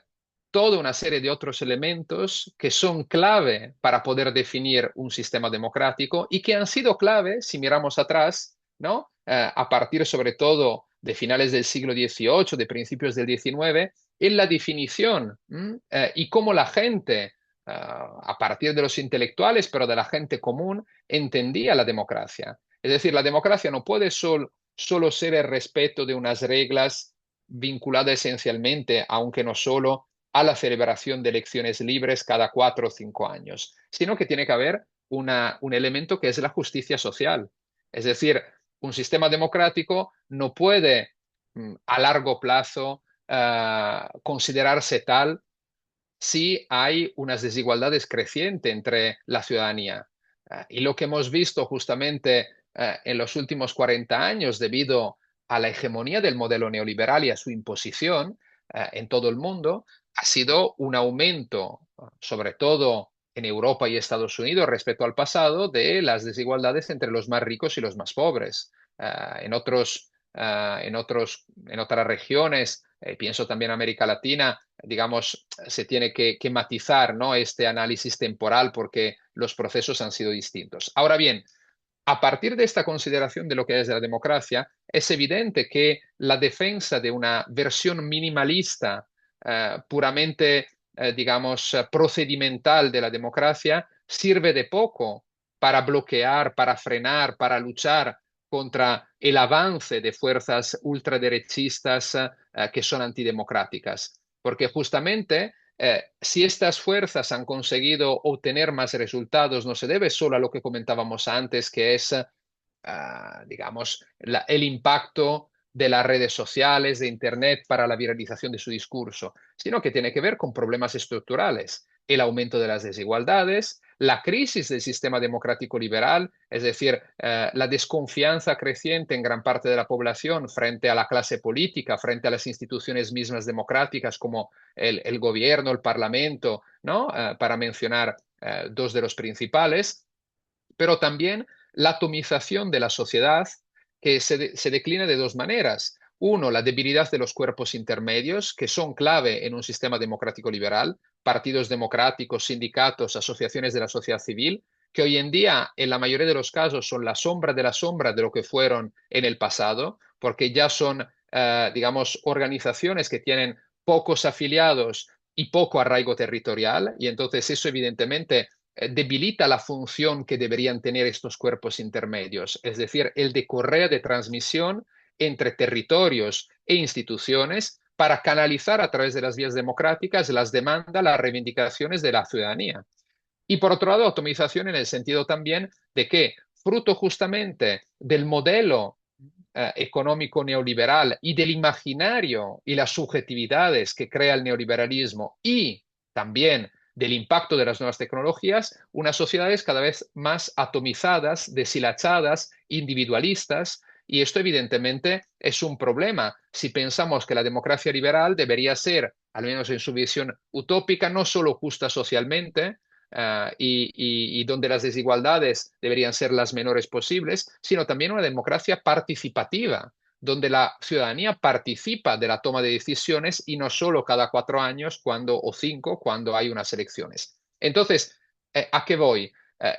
toda una serie de otros elementos que son clave para poder definir un sistema democrático y que han sido clave, si miramos atrás, ¿no? A partir sobre todo de finales del siglo XVIII, de principios del XIX, en la definición y cómo la gente, a partir de los intelectuales, pero de la gente común, entendía la democracia. Es decir, la democracia no puede solo ser el respeto de unas reglas vinculadas esencialmente, aunque no solo, a la celebración de elecciones libres cada 4 o 5 años, sino que tiene que haber un elemento que es la justicia social. Es decir, un sistema democrático no puede a largo plazo considerarse tal si hay unas desigualdades crecientes entre la ciudadanía. Y lo que hemos visto justamente en los últimos 40 años, debido a la hegemonía del modelo neoliberal y a su imposición en todo el mundo, ha sido un aumento, sobre todo en Europa y Estados Unidos, respecto al pasado, de las desigualdades entre los más ricos y los más pobres. En otras regiones, pienso también en América Latina, digamos, se tiene que matizar, ¿no? Este análisis temporal porque los procesos han sido distintos. Ahora bien, a partir de esta consideración de lo que es la democracia, es evidente que la defensa de una versión minimalista, puramente, digamos, procedimental de la democracia, sirve de poco para bloquear, para frenar, para luchar contra el avance de fuerzas ultraderechistas que son antidemocráticas. Porque justamente si estas fuerzas han conseguido obtener más resultados, no se debe solo a lo que comentábamos antes, que es, digamos, el impacto de las redes sociales, de Internet para la viralización de su discurso, sino que tiene que ver con problemas estructurales, el aumento de las desigualdades, la crisis del sistema democrático liberal, es decir, la desconfianza creciente en gran parte de la población frente a la clase política, frente a las instituciones mismas democráticas como el gobierno, el parlamento, ¿no? Para mencionar dos de los principales, pero también la atomización de la sociedad que se declina de dos maneras. Uno, la debilidad de los cuerpos intermedios, que son clave en un sistema democrático liberal, partidos democráticos, sindicatos, asociaciones de la sociedad civil, que hoy en día, en la mayoría de los casos, son la sombra de lo que fueron en el pasado, porque ya son, digamos, organizaciones que tienen pocos afiliados y poco arraigo territorial, y entonces eso evidentemente debilita la función que deberían tener estos cuerpos intermedios, es decir, el de correa de transmisión entre territorios e instituciones para canalizar a través de las vías democráticas las demandas, las reivindicaciones de la ciudadanía. Y por otro lado, atomización en el sentido también de que, fruto justamente del modelo económico neoliberal y del imaginario y las subjetividades que crea el neoliberalismo y también del impacto de las nuevas tecnologías, unas sociedades cada vez más atomizadas, deshilachadas, individualistas, y esto evidentemente es un problema si pensamos que la democracia liberal debería ser al menos en su visión utópica, no solo justa socialmente, y donde las desigualdades deberían ser las menores posibles, sino también una democracia participativa, donde la ciudadanía participa de la toma de decisiones y no solo cada 4 años o 5 cuando hay unas elecciones. Entonces, ¿a qué voy?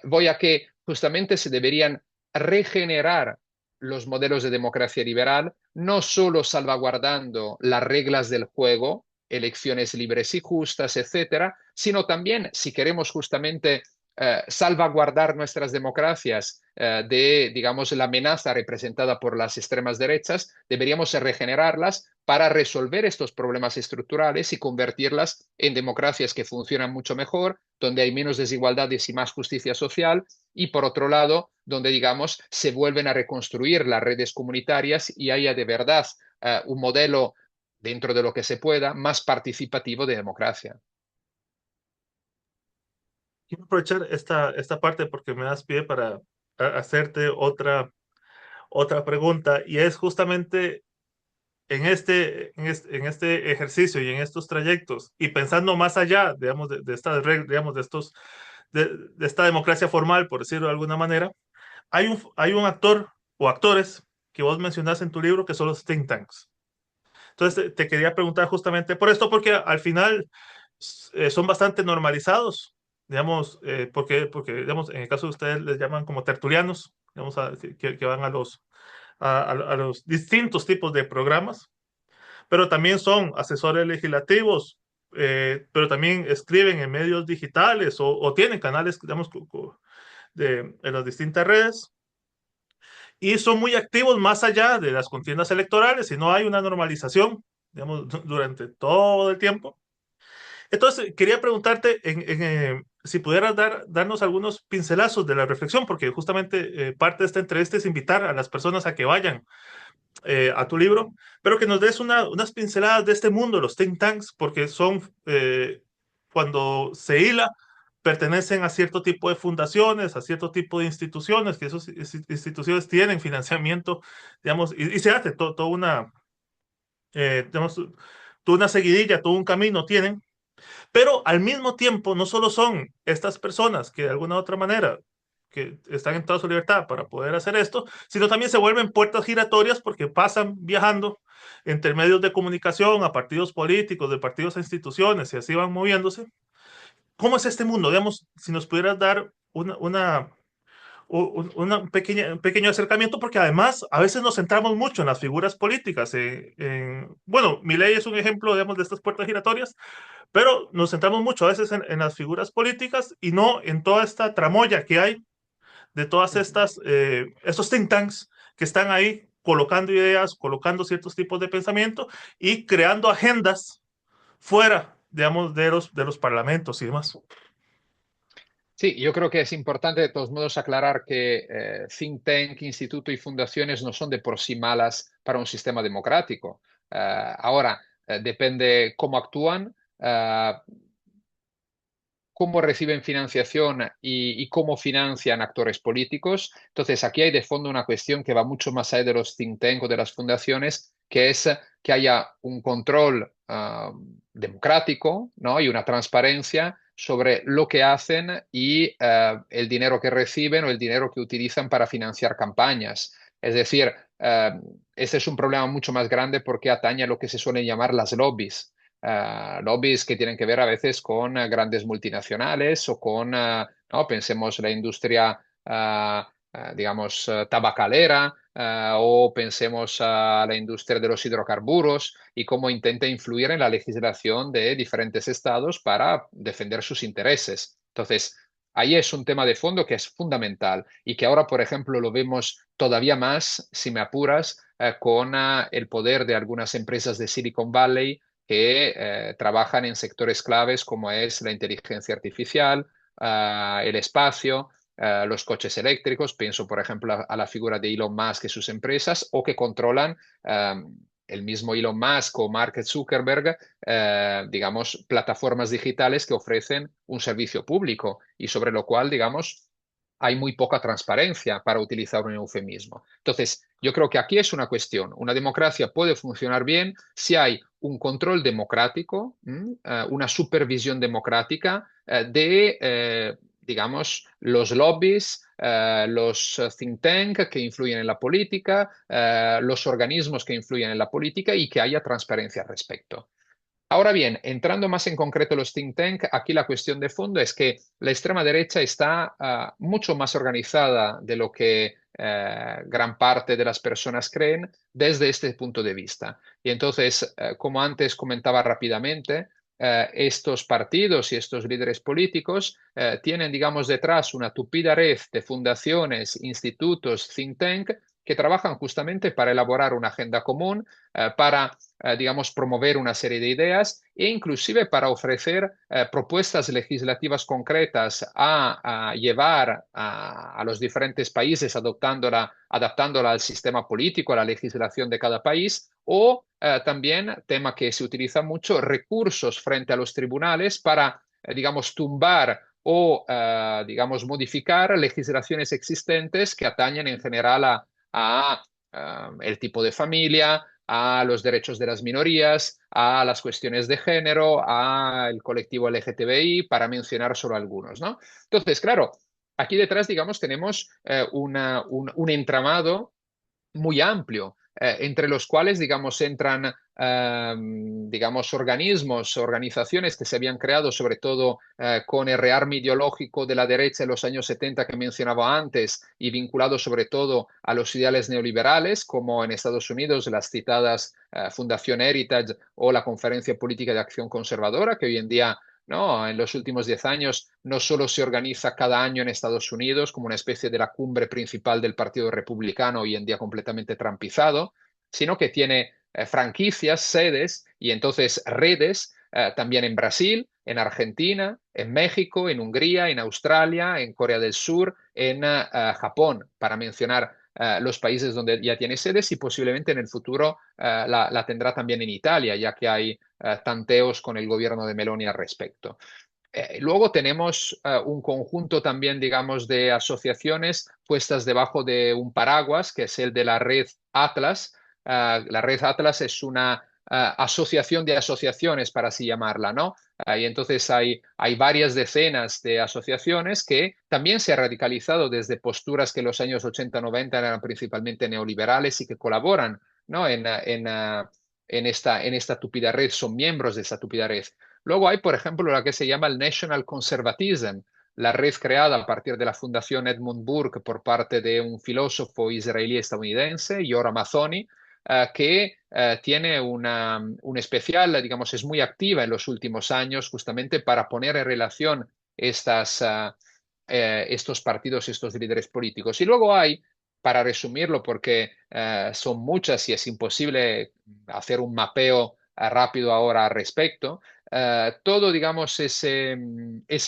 Voy a que justamente se deberían regenerar los modelos de democracia liberal, no solo salvaguardando las reglas del juego, elecciones libres y justas, etcétera, sino también, si queremos justamente salvaguardar nuestras democracias de, digamos, la amenaza representada por las extremas derechas, deberíamos regenerarlas para resolver estos problemas estructurales y convertirlas en democracias que funcionan mucho mejor, donde hay menos desigualdades y más justicia social, y por otro lado, donde, digamos, se vuelven a reconstruir las redes comunitarias y haya de verdad un modelo dentro de lo que se pueda, más participativo de democracia. Quiero aprovechar esta parte porque me das pie para hacerte otra pregunta y es justamente en este ejercicio y en estos trayectos y pensando más allá, digamos, de estas reglas, digamos, de esta democracia formal, por decirlo de alguna manera, hay un actor o actores que vos mencionás en tu libro que son los think tanks. Entonces, te quería preguntar justamente por esto, porque al final son bastante normalizados, digamos, digamos, en el caso de ustedes les llaman como tertulianos, digamos, que van a los distintos tipos de programas, pero también son asesores legislativos, pero también escriben en medios digitales o tienen canales, digamos, en las distintas redes y son muy activos más allá de las contiendas electorales y no hay una normalización, digamos, durante todo el tiempo. Entonces, quería preguntarte si pudieras darnos algunos pincelazos de la reflexión, porque justamente parte de esta entrevista es invitar a las personas a que vayan a tu libro, pero que nos des unas pinceladas de este mundo, los think tanks, porque son, cuando se hila, pertenecen a cierto tipo de fundaciones, a cierto tipo de instituciones, que esas instituciones tienen financiamiento, digamos, y se hace toda una, digamos, toda una seguidilla, todo un camino tienen, pero al mismo tiempo no solo son estas personas que de alguna u otra manera que están en toda su libertad para poder hacer esto, sino también se vuelven puertas giratorias porque pasan viajando entre medios de comunicación a partidos políticos, de partidos a instituciones y así van moviéndose. ¿Cómo es este mundo? Digamos, si nos pudieras dar un pequeño acercamiento, porque además a veces nos centramos mucho en las figuras políticas. Bueno, Milei es un ejemplo, digamos, de estas puertas giratorias, pero nos centramos mucho a veces en las figuras políticas y no en toda esta tramoya que hay de todas estos think tanks que están ahí colocando ideas, colocando ciertos tipos de pensamiento y creando agendas fuera, digamos, de los parlamentos y demás. Sí, yo creo que es importante de todos modos aclarar que think tank, instituto y fundaciones no son de por sí malas para un sistema democrático. Ahora, depende cómo actúan, cómo reciben financiación y cómo financian actores políticos. Entonces, aquí hay de fondo una cuestión que va mucho más allá de los think tank o de las fundaciones, que es que haya un control democrático, ¿no? Y una transparencia sobre lo que hacen y el dinero que reciben o el dinero que utilizan para financiar campañas. Es decir, este es un problema mucho más grande porque atañe a lo que se suele llamar las lobbies. Lobbies que tienen que ver a veces con grandes multinacionales o con, no, pensemos la industria, digamos, tabacalera, o pensemos a la industria de los hidrocarburos y cómo intenta influir en la legislación de diferentes estados para defender sus intereses. Entonces, ahí es un tema de fondo que es fundamental y que ahora, por ejemplo, lo vemos todavía más, si me apuras, con el poder de algunas empresas de Silicon Valley que trabajan en sectores claves como es la inteligencia artificial, el espacio, los coches eléctricos. Pienso, por ejemplo, a la figura de Elon Musk y sus empresas, o que controlan el mismo Elon Musk o Mark Zuckerberg, digamos, plataformas digitales que ofrecen un servicio público y sobre lo cual, digamos, hay muy poca transparencia, para utilizar un eufemismo. Entonces, yo creo que aquí es una cuestión. Una democracia puede funcionar bien si hay un control democrático, una supervisión democrática digamos, los lobbies, los think tank que influyen en la política, los organismos que influyen en la política y que haya transparencia al respecto. Ahora bien, entrando más en concreto en los think tank, aquí la cuestión de fondo es que la extrema derecha está mucho más organizada de lo que gran parte de las personas creen desde este punto de vista. Y entonces, como antes comentaba rápidamente, estos partidos y estos líderes políticos tienen, digamos, detrás una tupida red de fundaciones, institutos, think tank que trabajan justamente para elaborar una agenda común, para digamos, promover una serie de ideas e inclusive para ofrecer propuestas legislativas concretas a llevar a los diferentes países adaptándola al sistema político, a la legislación de cada país, o también, tema que se utiliza mucho, recursos frente a los tribunales para, digamos, tumbar o, digamos, modificar legislaciones existentes que atañen en general a el tipo de familia, a los derechos de las minorías, a las cuestiones de género, al colectivo LGTBI, para mencionar solo algunos, ¿no? Entonces, claro, aquí detrás, digamos, tenemos un entramado muy amplio, entre los cuales, digamos, entran, digamos, organismos, organizaciones que se habían creado sobre todo con el rearme ideológico de la derecha en los años 70 que mencionaba antes y vinculado sobre todo a los ideales neoliberales, como en Estados Unidos las citadas Fundación Heritage o la Conferencia Política de Acción Conservadora, que hoy en día, ¿no? En los últimos 10 años no solo se organiza cada año en Estados Unidos como una especie de la cumbre principal del Partido Republicano, hoy en día completamente trampizado, sino que tiene franquicias, sedes y entonces redes también en Brasil, en Argentina, en México, en Hungría, en Australia, en Corea del Sur, en Japón, para mencionar los países donde ya tiene sedes y posiblemente en el futuro la tendrá también en Italia, ya que hay tanteos con el gobierno de Meloni al respecto. Luego tenemos un conjunto también, digamos, de asociaciones puestas debajo de un paraguas, que es el de la red Atlas. La red Atlas es una asociación de asociaciones, para así llamarla, ¿no? Y entonces hay varias decenas de asociaciones que también se han radicalizado desde posturas que en los años 80-90 eran principalmente neoliberales y que colaboran, ¿no? En esta tupida red, son miembros de esta tupida red. Luego hay, por ejemplo, la que se llama el National Conservatism, la red creada a partir de la Fundación Edmund Burke por parte de un filósofo israelí-estadounidense, Yoram Mazony, que tiene un especial, digamos, es muy activa en los últimos años justamente para poner en relación estos partidos, estos líderes políticos. Y luego hay, para resumirlo, porque son muchas y es imposible hacer un mapeo rápido ahora al respecto, todo, digamos, ese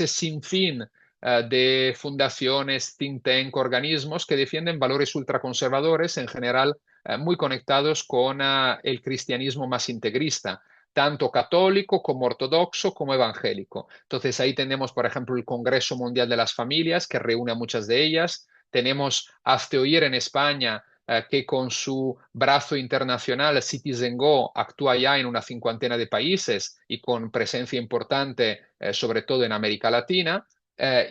sinfín de fundaciones, think tank, organismos que defienden valores ultraconservadores, en general muy conectados con el cristianismo más integrista, tanto católico como ortodoxo como evangélico. Entonces ahí tenemos, por ejemplo, el Congreso Mundial de las Familias, que reúne a muchas de ellas. Tenemos Hazte Oír en España, que con su brazo internacional Citizen Go actúa ya en una cincuentena de países y con presencia importante, sobre todo en América Latina.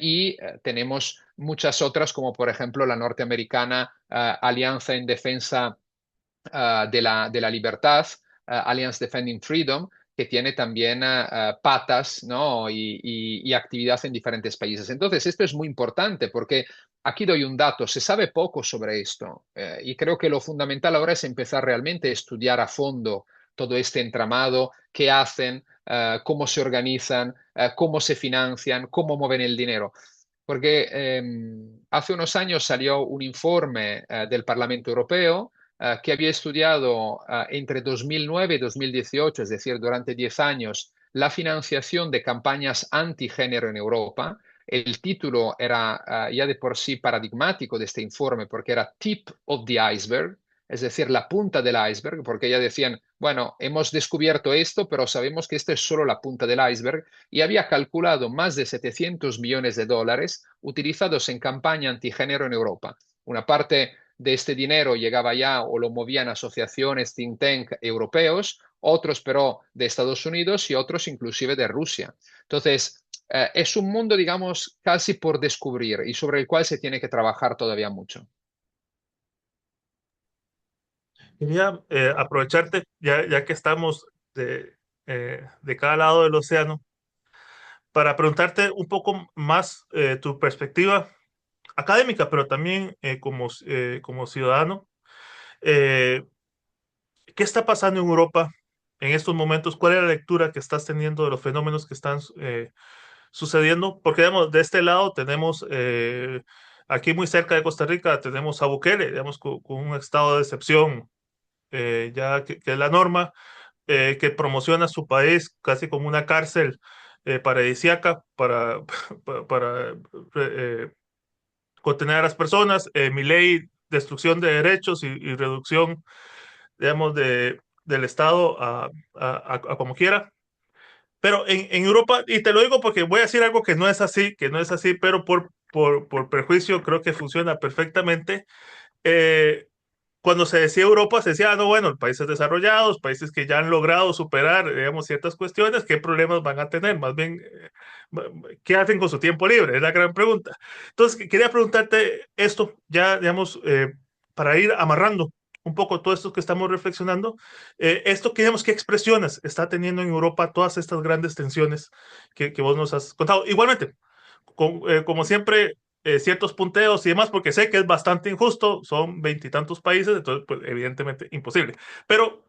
Y tenemos muchas otras, como por ejemplo la norteamericana Alianza en Defensa de la Libertad, Alliance Defending Freedom, que tiene también patas, ¿no? Y actividad en diferentes países. Entonces, esto es muy importante porque aquí doy un dato, se sabe poco sobre esto y creo que lo fundamental ahora es empezar realmente a estudiar a fondo todo este entramado, qué hacen, cómo se organizan, cómo se financian, cómo mueven el dinero. Porque hace unos años salió un informe del Parlamento Europeo que había estudiado entre 2009 y 2018, es decir, durante 10 años, la financiación de campañas antigénero en Europa. El título era ya de por sí paradigmático de este informe porque era Tip of the Iceberg, es decir, la punta del iceberg, porque ya decían, bueno, hemos descubierto esto, pero sabemos que esto es solo la punta del iceberg, y había calculado más de 700 millones de dólares utilizados en campaña antigénero en Europa. Una parte de este dinero llegaba ya o lo movían asociaciones think tank europeos, otros pero de Estados Unidos y otros inclusive de Rusia. Entonces, es un mundo, digamos, casi por descubrir y sobre el cual se tiene que trabajar todavía mucho. Quería aprovecharte, ya que estamos de cada lado del océano, para preguntarte un poco más tu perspectiva académica, pero también como ciudadano. Eh, ¿Qué está pasando en Europa en estos momentos? ¿Cuál es la lectura que estás teniendo de los fenómenos que están sucediendo? Porque, digamos, de este lado tenemos, aquí muy cerca de Costa Rica, tenemos a Bukele, digamos, con un estado de excepción, ya que es la norma, que promociona su país casi como una cárcel paradisíaca para contener a las personas. Milei, destrucción de derechos y reducción, digamos, del Estado a como quiera. Pero en Europa, y te lo digo porque voy a decir algo que no es así, pero por prejuicio creo que funciona perfectamente. Eh, Cuando se decía Europa, se decía, no, bueno, países desarrollados, países que ya han logrado superar, digamos, ciertas cuestiones, ¿qué problemas van a tener? Más bien, ¿qué hacen con su tiempo libre? Es la gran pregunta. Entonces, quería preguntarte esto, ya, digamos, para ir amarrando un poco todo esto que estamos reflexionando, esto que, digamos, ¿qué expresiones está teniendo en Europa todas estas grandes tensiones que vos nos has contado? Igualmente, como siempre, ciertos punteos y demás, porque sé que es bastante injusto, son veintitantos países, entonces, pues, evidentemente, imposible. Pero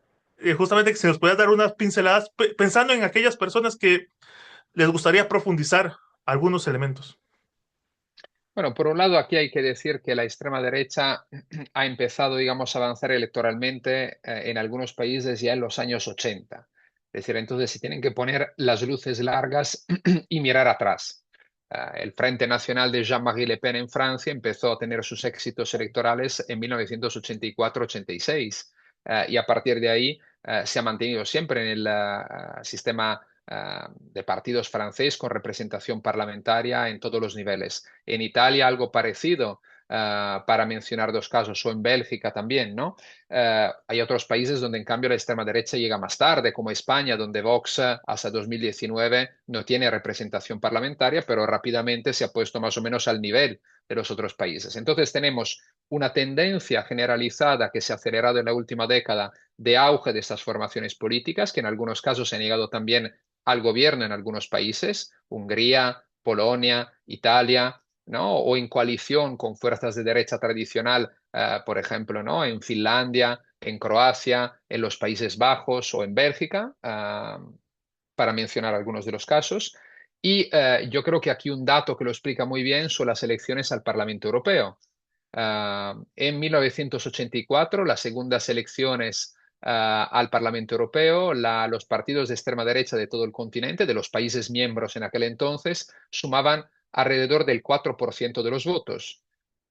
justamente que se nos pueda dar unas pinceladas pensando en aquellas personas que les gustaría profundizar algunos elementos. Bueno, por un lado, aquí hay que decir que la extrema derecha ha empezado, digamos, a avanzar electoralmente en algunos países ya en los años 80. Es decir, entonces se tienen que poner las luces largas y mirar atrás. El Frente Nacional de Jean-Marie Le Pen en Francia empezó a tener sus éxitos electorales en 1984-86 y a partir de ahí se ha mantenido siempre en el sistema de partidos francés con representación parlamentaria en todos los niveles. En Italia algo parecido, para mencionar dos casos, o en Bélgica también, ¿no? Hay otros países donde en cambio la extrema derecha llega más tarde, como España, donde Vox hasta 2019 no tiene representación parlamentaria, pero rápidamente se ha puesto más o menos al nivel de los otros países. Entonces tenemos una tendencia generalizada que se ha acelerado en la última década de auge de estas formaciones políticas, que en algunos casos se ha llegado también al gobierno en algunos países, Hungría, Polonia, Italia, ¿no? O en coalición con fuerzas de derecha tradicional, por ejemplo, ¿no? En Finlandia, en Croacia, en los Países Bajos o en Bélgica, para mencionar algunos de los casos. Y yo creo que aquí un dato que lo explica muy bien son las elecciones al Parlamento Europeo. En 1984, las segundas elecciones al Parlamento Europeo, los partidos de extrema derecha de todo el continente, de los países miembros en aquel entonces, sumaban alrededor del 4% de los votos.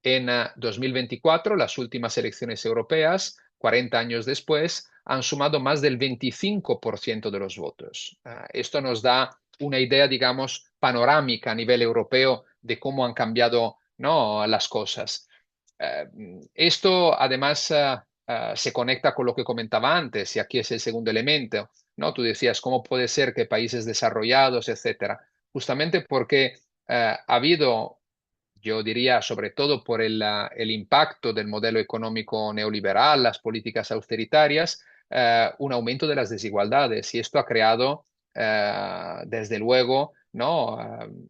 En 2024, las últimas elecciones europeas, 40 años después, han sumado más del 25% de los votos. Esto nos da una idea, digamos, panorámica a nivel europeo de cómo han cambiado, ¿no?, las cosas. Eh, Esto además se conecta con lo que comentaba antes, y aquí es el segundo elemento, ¿no? Tú decías, ¿cómo puede ser que países desarrollados, etcétera? Justamente porque ha habido, yo diría, sobre todo por el impacto del modelo económico neoliberal, las políticas austeritarias, un aumento de las desigualdades, y esto ha creado, desde luego, ¿no?,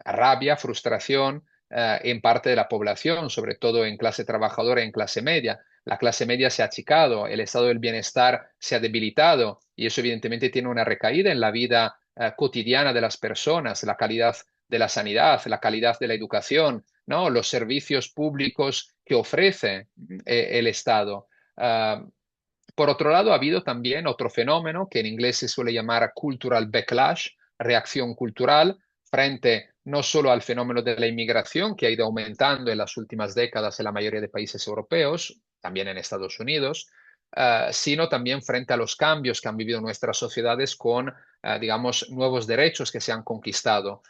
rabia, frustración en parte de la población, sobre todo en clase trabajadora y en clase media. La clase media se ha achicado, el estado del bienestar se ha debilitado y eso evidentemente tiene una recaída en la vida cotidiana de las personas, la calidad de la sanidad, la calidad de la educación, ¿no?, los servicios públicos que ofrece el Estado. Por otro lado, ha habido también otro fenómeno que en inglés se suele llamar cultural backlash, reacción cultural, frente no solo al fenómeno de la inmigración, que ha ido aumentando en las últimas décadas en la mayoría de países europeos, también en Estados Unidos, sino también frente a los cambios que han vivido nuestras sociedades con, digamos, nuevos derechos que se han conquistado,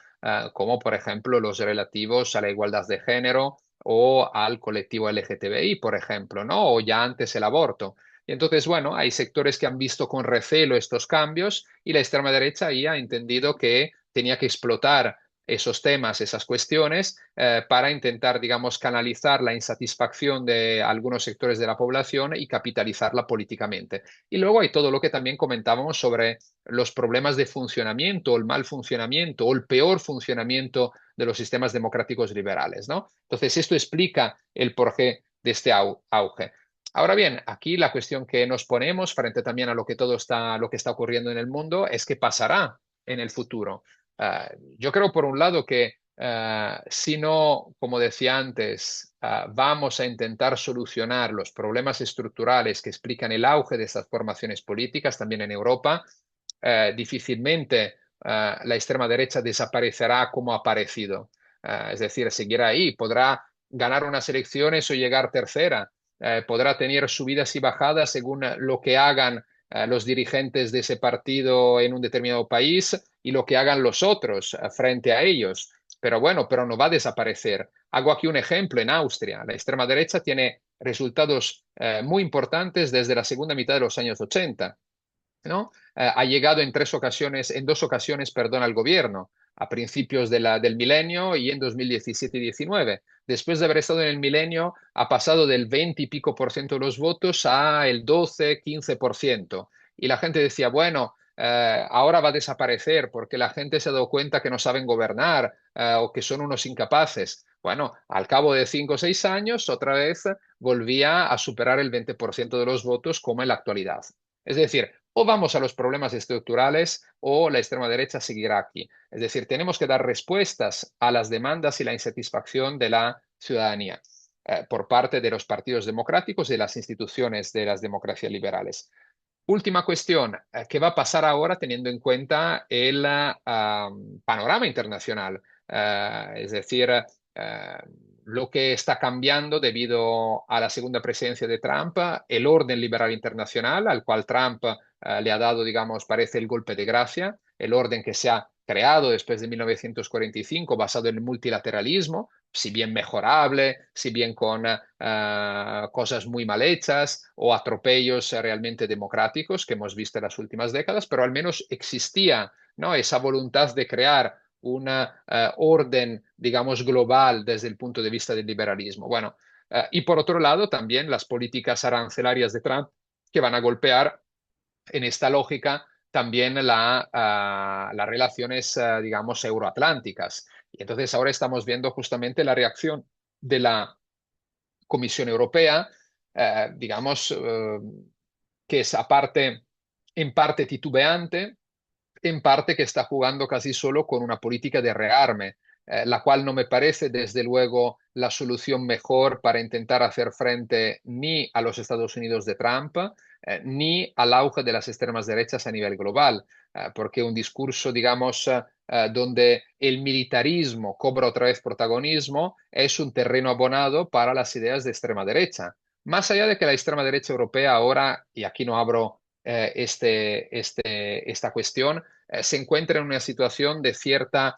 como por ejemplo los relativos a la igualdad de género o al colectivo LGTBI, por ejemplo, ¿no? O ya antes el aborto. Y entonces, bueno, hay sectores que han visto con recelo estos cambios y la extrema derecha ahí ha entendido que tenía que explotar esos temas, esas cuestiones, para intentar, digamos, canalizar la insatisfacción de algunos sectores de la población y capitalizarla políticamente. Y luego hay todo lo que también comentábamos sobre los problemas de funcionamiento, el mal funcionamiento o el peor funcionamiento de los sistemas democráticos liberales, ¿no? Entonces, esto explica el porqué de este auge. Ahora bien, aquí la cuestión que nos ponemos frente también a lo que lo que está ocurriendo en el mundo es qué pasará en el futuro. Yo creo, por un lado, que si no, como decía antes, vamos a intentar solucionar los problemas estructurales que explican el auge de estas formaciones políticas también en Europa, difícilmente la extrema derecha desaparecerá como ha aparecido. Es decir, seguirá ahí, podrá ganar unas elecciones o llegar tercera, podrá tener subidas y bajadas según lo que hagan los dirigentes de ese partido en un determinado país y lo que hagan los otros frente a ellos. Pero bueno, pero no va a desaparecer. Hago aquí un ejemplo en Austria. La extrema derecha tiene resultados muy importantes desde la segunda mitad de los años 80, ¿no? Ha llegado en dos ocasiones, perdón, al gobierno, a principios del milenio y en 2017 y 19. Después de haber estado en el milenio, ha pasado del 20 y pico por ciento de los votos a el 12, 15%. Y la gente decía, bueno, ahora va a desaparecer porque la gente se ha dado cuenta que no saben gobernar o que son unos incapaces. Bueno, al cabo de 5 o 6 años, otra vez volvía a superar el 20% de los votos como en la actualidad. Es decir, o vamos a los problemas estructurales o la extrema derecha seguirá aquí. Es decir, tenemos que dar respuestas a las demandas y la insatisfacción de la ciudadanía por parte de los partidos democráticos y de las instituciones de las democracias liberales. Última cuestión, ¿qué va a pasar ahora teniendo en cuenta el panorama internacional? Es decir, lo que está cambiando debido a la segunda presidencia de Trump, el orden liberal internacional al cual Trump le ha dado, digamos, parece el golpe de gracia, el orden que se ha creado después de 1945 basado en el multilateralismo, si bien mejorable, si bien con cosas muy mal hechas o atropellos realmente democráticos que hemos visto en las últimas décadas, pero al menos existía, ¿no?, esa voluntad de crear una orden, digamos, global desde el punto de vista del liberalismo. Bueno, y por otro lado, también las políticas arancelarias de Trump que van a golpear en esta lógica también las relaciones, digamos, euroatlánticas. Y entonces ahora estamos viendo justamente la reacción de la Comisión Europea, digamos, que es aparte, en parte titubeante, en parte que está jugando casi solo con una política de rearme, la cual no me parece desde luego la solución mejor para intentar hacer frente ni a los Estados Unidos de Trump, ni al auge de las extremas derechas a nivel global, porque un discurso, digamos, donde el militarismo cobra otra vez protagonismo es un terreno abonado para las ideas de extrema derecha. Más allá de que la extrema derecha europea ahora, y aquí no abro esta cuestión, se encuentra en una situación de cierta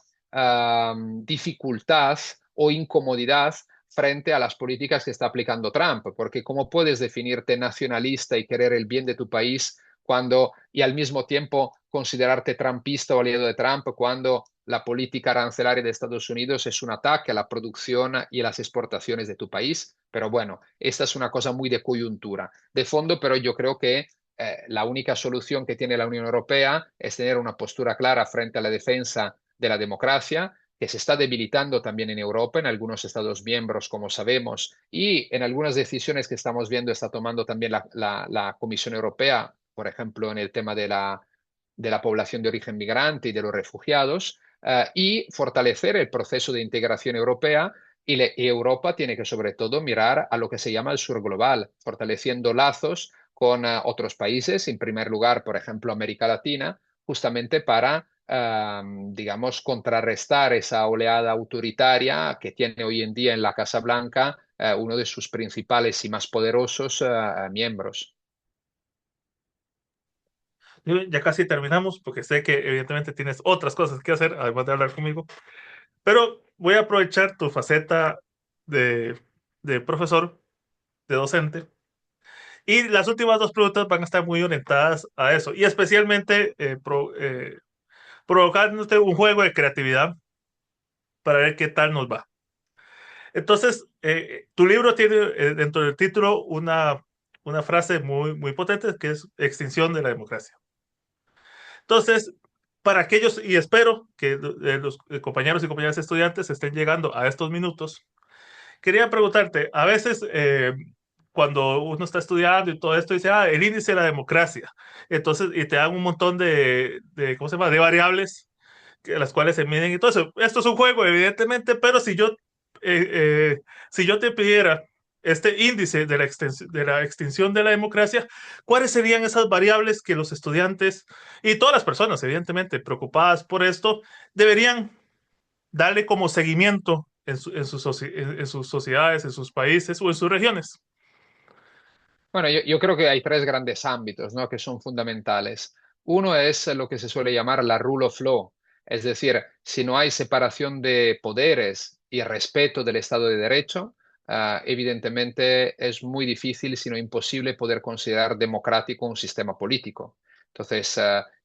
dificultad o incomodidad frente a las políticas que está aplicando Trump, porque ¿cómo puedes definirte nacionalista y querer el bien de tu país cuando y al mismo tiempo considerarte trumpista o aliado de Trump cuando la política arancelaria de Estados Unidos es un ataque a la producción y a las exportaciones de tu país? Pero bueno, esta es una cosa muy de coyuntura. De fondo, pero yo creo que la única solución que tiene la Unión Europea es tener una postura clara frente a la defensa de la democracia, que se está debilitando también en Europa, en algunos Estados miembros, como sabemos, y en algunas decisiones que estamos viendo está tomando también la Comisión Europea, por ejemplo, en el tema de la población de origen migrante y de los refugiados, y fortalecer el proceso de integración europea. Y Europa tiene que sobre todo mirar a lo que se llama el sur global, fortaleciendo lazos con otros países, en primer lugar, por ejemplo, América Latina, justamente para, digamos, contrarrestar esa oleada autoritaria que tiene hoy en día en la Casa Blanca uno de sus principales y más poderosos miembros. Ya casi terminamos porque sé que evidentemente tienes otras cosas que hacer, además de hablar conmigo, pero voy a aprovechar tu faceta de, de profesor, de docente, Y las últimas dos preguntas van a estar muy orientadas a eso, y especialmente provocándote un juego de creatividad para ver qué tal nos va. Entonces, tu libro tiene dentro del título una frase muy potente que es extinción de la democracia. Entonces, para aquellos, y espero que los compañeros y compañeras estudiantes estén llegando a estos minutos, quería preguntarte, a veces cuando uno está estudiando y todo esto, dice, el índice de la democracia, entonces, y te dan un montón ¿cómo se llama?, de variables las cuales se miden y todo eso. Esto es un juego, evidentemente, pero si yo te pidiera este índice de de la extinción de la democracia, ¿cuáles serían esas variables que los estudiantes y todas las personas, evidentemente, preocupadas por esto, deberían darle como seguimiento en sus sociedades, en sus países o en sus regiones? Bueno, yo creo que hay tres grandes ámbitos, ¿no?, que son fundamentales. Uno es lo que se suele llamar la rule of law, es decir, si no hay separación de poderes y respeto del Estado de Derecho, evidentemente es muy difícil, si no imposible, poder considerar democrático un sistema político. Entonces,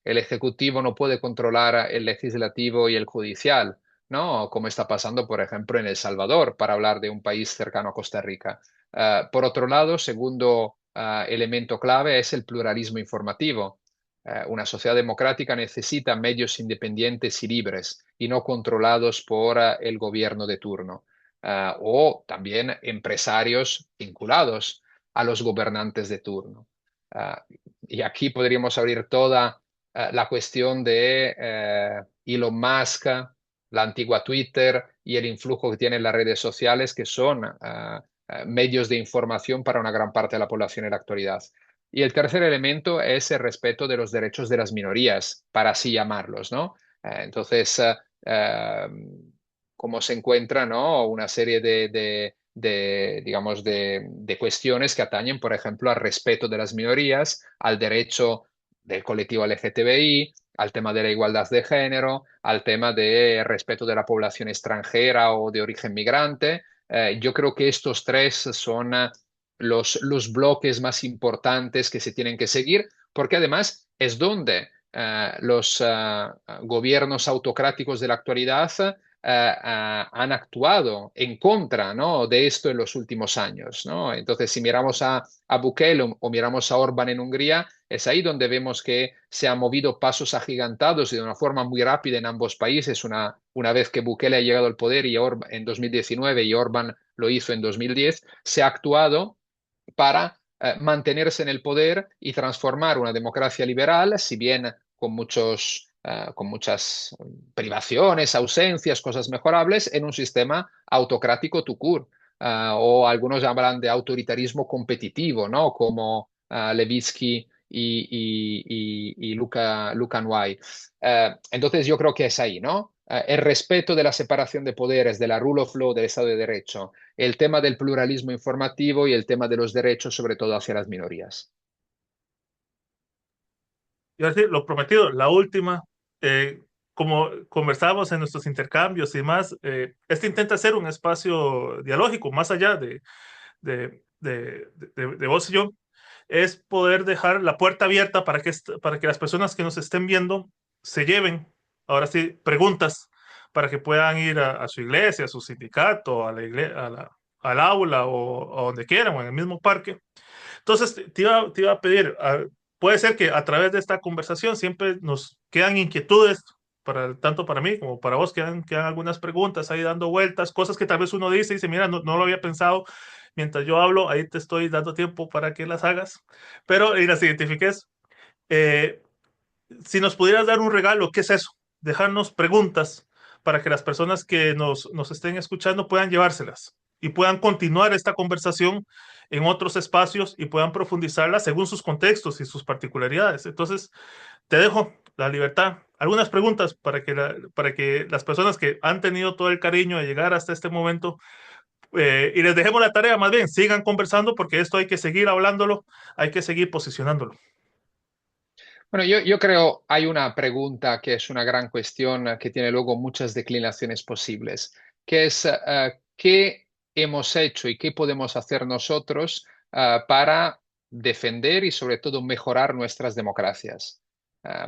el Ejecutivo no puede controlar el Legislativo y el Judicial, ¿no? Como está pasando, por ejemplo, en El Salvador, para hablar de un país cercano a Costa Rica. Por otro lado, segundo elemento clave es el pluralismo informativo. Una sociedad democrática necesita medios independientes y libres y no controlados por el gobierno de turno. O también empresarios vinculados a los gobernantes de turno. Y aquí podríamos abrir toda la cuestión de Elon Musk, la antigua Twitter y el influjo que tienen las redes sociales, que son medios de información para una gran parte de la población en la actualidad. Y el tercer elemento es el respeto de los derechos de las minorías, para así llamarlos, ¿no? Entonces, eh, como se encuentra, ¿no?, una serie digamos, de cuestiones que atañen, por ejemplo, al respeto de las minorías, al derecho del colectivo LGTBI, al tema de la igualdad de género, al tema de respeto de la población extranjera o de origen migrante. Yo creo que estos tres son los bloques más importantes que se tienen que seguir, porque además es donde los gobiernos autocráticos de la actualidad han actuado en contra, ¿no?, de esto en los últimos años, ¿no? Entonces, si miramos a Bukele o miramos a Orbán en Hungría, es ahí donde vemos que se han movido pasos agigantados y de una forma muy rápida en ambos países, una vez que Bukele ha llegado al poder en 2019 y Orbán lo hizo en 2010, se ha actuado para mantenerse en el poder y transformar una democracia liberal, si bien con muchas privaciones, ausencias, cosas mejorables, en un sistema autocrático tout court. O algunos hablan de autoritarismo competitivo, ¿no?, como Levitsky y Luca Nwai. Entonces yo creo que es ahí, ¿no? El respeto de la separación de poderes, de la rule of law, del Estado de Derecho, el tema del pluralismo informativo y el tema de los derechos, sobre todo hacia las minorías. Y ahora sí, lo prometido, la última, eh, como conversábamos en nuestros intercambios y más, este intenta ser un espacio dialógico, más allá de vos y yo, es poder dejar la puerta abierta para para que las personas que nos estén viendo se lleven, ahora sí, preguntas para que puedan ir a su iglesia, a su sindicato, a al aula o a donde quieran, o en el mismo parque. Entonces, te iba a pedir, puede ser que a través de esta conversación siempre nos quedan inquietudes, tanto para mí como para vos, quedan algunas preguntas ahí dando vueltas, cosas que tal vez uno dice y dice, mira, no lo había pensado, mientras yo hablo, ahí te estoy dando tiempo para que las hagas, pero y las identifiques. Eh, si nos pudieras dar un regalo, ¿qué es eso? Dejarnos preguntas para que las personas que nos estén escuchando puedan llevárselas y puedan continuar esta conversación en otros espacios y puedan profundizarla según sus contextos y sus particularidades. Entonces, te dejo la libertad. Algunas preguntas para que las personas que han tenido todo el cariño de llegar hasta este momento, y les dejemos la tarea, más bien, sigan conversando porque esto hay que seguir hablándolo, hay que seguir posicionándolo. Bueno, yo creo hay una pregunta que es una gran cuestión que tiene luego muchas declinaciones posibles, que es ¿qué hemos hecho y qué podemos hacer nosotros para defender y sobre todo mejorar nuestras democracias.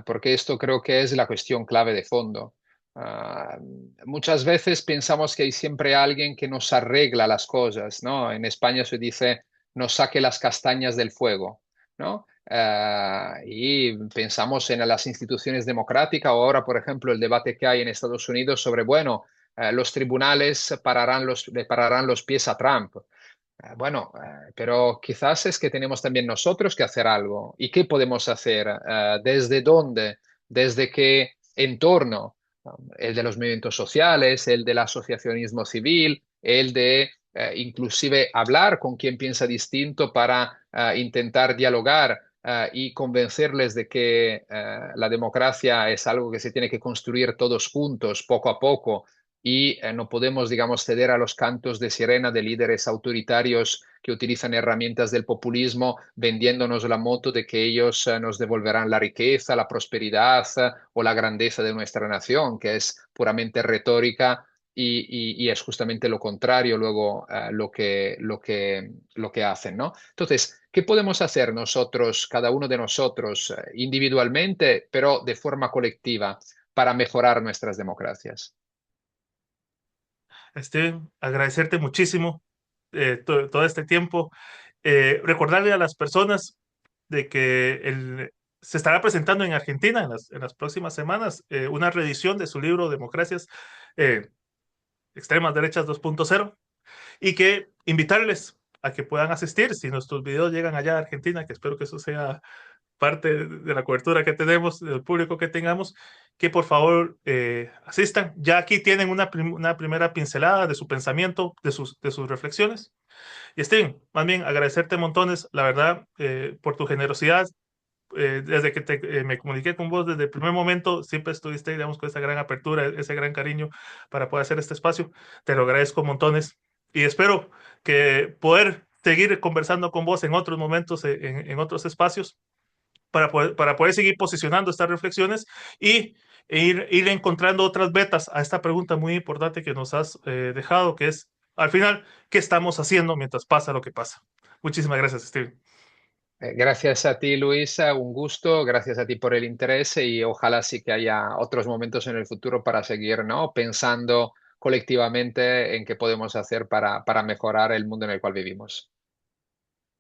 Porque esto creo que es la cuestión clave de fondo. Ah, Muchas veces pensamos que hay siempre alguien que nos arregla las cosas, ¿no? En España se dice, nos saque las castañas del fuego, ¿no? Y pensamos en las instituciones democráticas o ahora, por ejemplo, el debate que hay en Estados Unidos sobre, bueno, los tribunales le pararán los pies a Trump. Bueno, pero quizás es que tenemos también nosotros que hacer algo. ¿Y qué podemos hacer? ¿Desde dónde? ¿Desde qué entorno? El de los movimientos sociales, el del asociacionismo civil, el de inclusive hablar con quien piensa distinto para intentar dialogar y convencerles de que la democracia es algo que se tiene que construir todos juntos, poco a poco y no podemos, digamos, ceder a los cantos de sirena de líderes autoritarios que utilizan herramientas del populismo vendiéndonos la moto de que ellos nos devolverán la riqueza, la prosperidad o la grandeza de nuestra nación, que es puramente retórica y es justamente lo contrario luego lo que hacen, ¿no? Entonces, ¿qué podemos hacer nosotros, cada uno de nosotros, individualmente, pero de forma colectiva, para mejorar nuestras democracias? Agradecerte muchísimo todo este tiempo. Recordarle a las personas de que se estará presentando en Argentina en las próximas semanas una reedición de su libro Democracias eh, Extremas Derechas 2.0 y que invitarles a que puedan asistir si nuestros videos llegan allá a Argentina, que espero que eso sea parte de la cobertura que tenemos, del público que tengamos, que por favor asistan. Ya aquí tienen una primera pincelada de su pensamiento, de sus reflexiones. Y Steven, más bien agradecerte montones, la verdad, por tu generosidad. Desde que me comuniqué con vos desde el primer momento, siempre estuviste, digamos, con esa gran apertura, ese gran cariño para poder hacer este espacio. Te lo agradezco montones y espero que poder seguir conversando con vos en otros momentos, en otros espacios para poder seguir posicionando estas reflexiones y ir encontrando otras vetas a esta pregunta muy importante que nos has dejado, que es, al final, ¿qué estamos haciendo mientras pasa lo que pasa? Muchísimas gracias, Steve. Gracias a ti, Luisa, un gusto, gracias a ti por el interés y ojalá sí que haya otros momentos en el futuro para seguir, ¿no? Pensando colectivamente en qué podemos hacer para mejorar el mundo en el cual vivimos.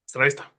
Hasta la vista.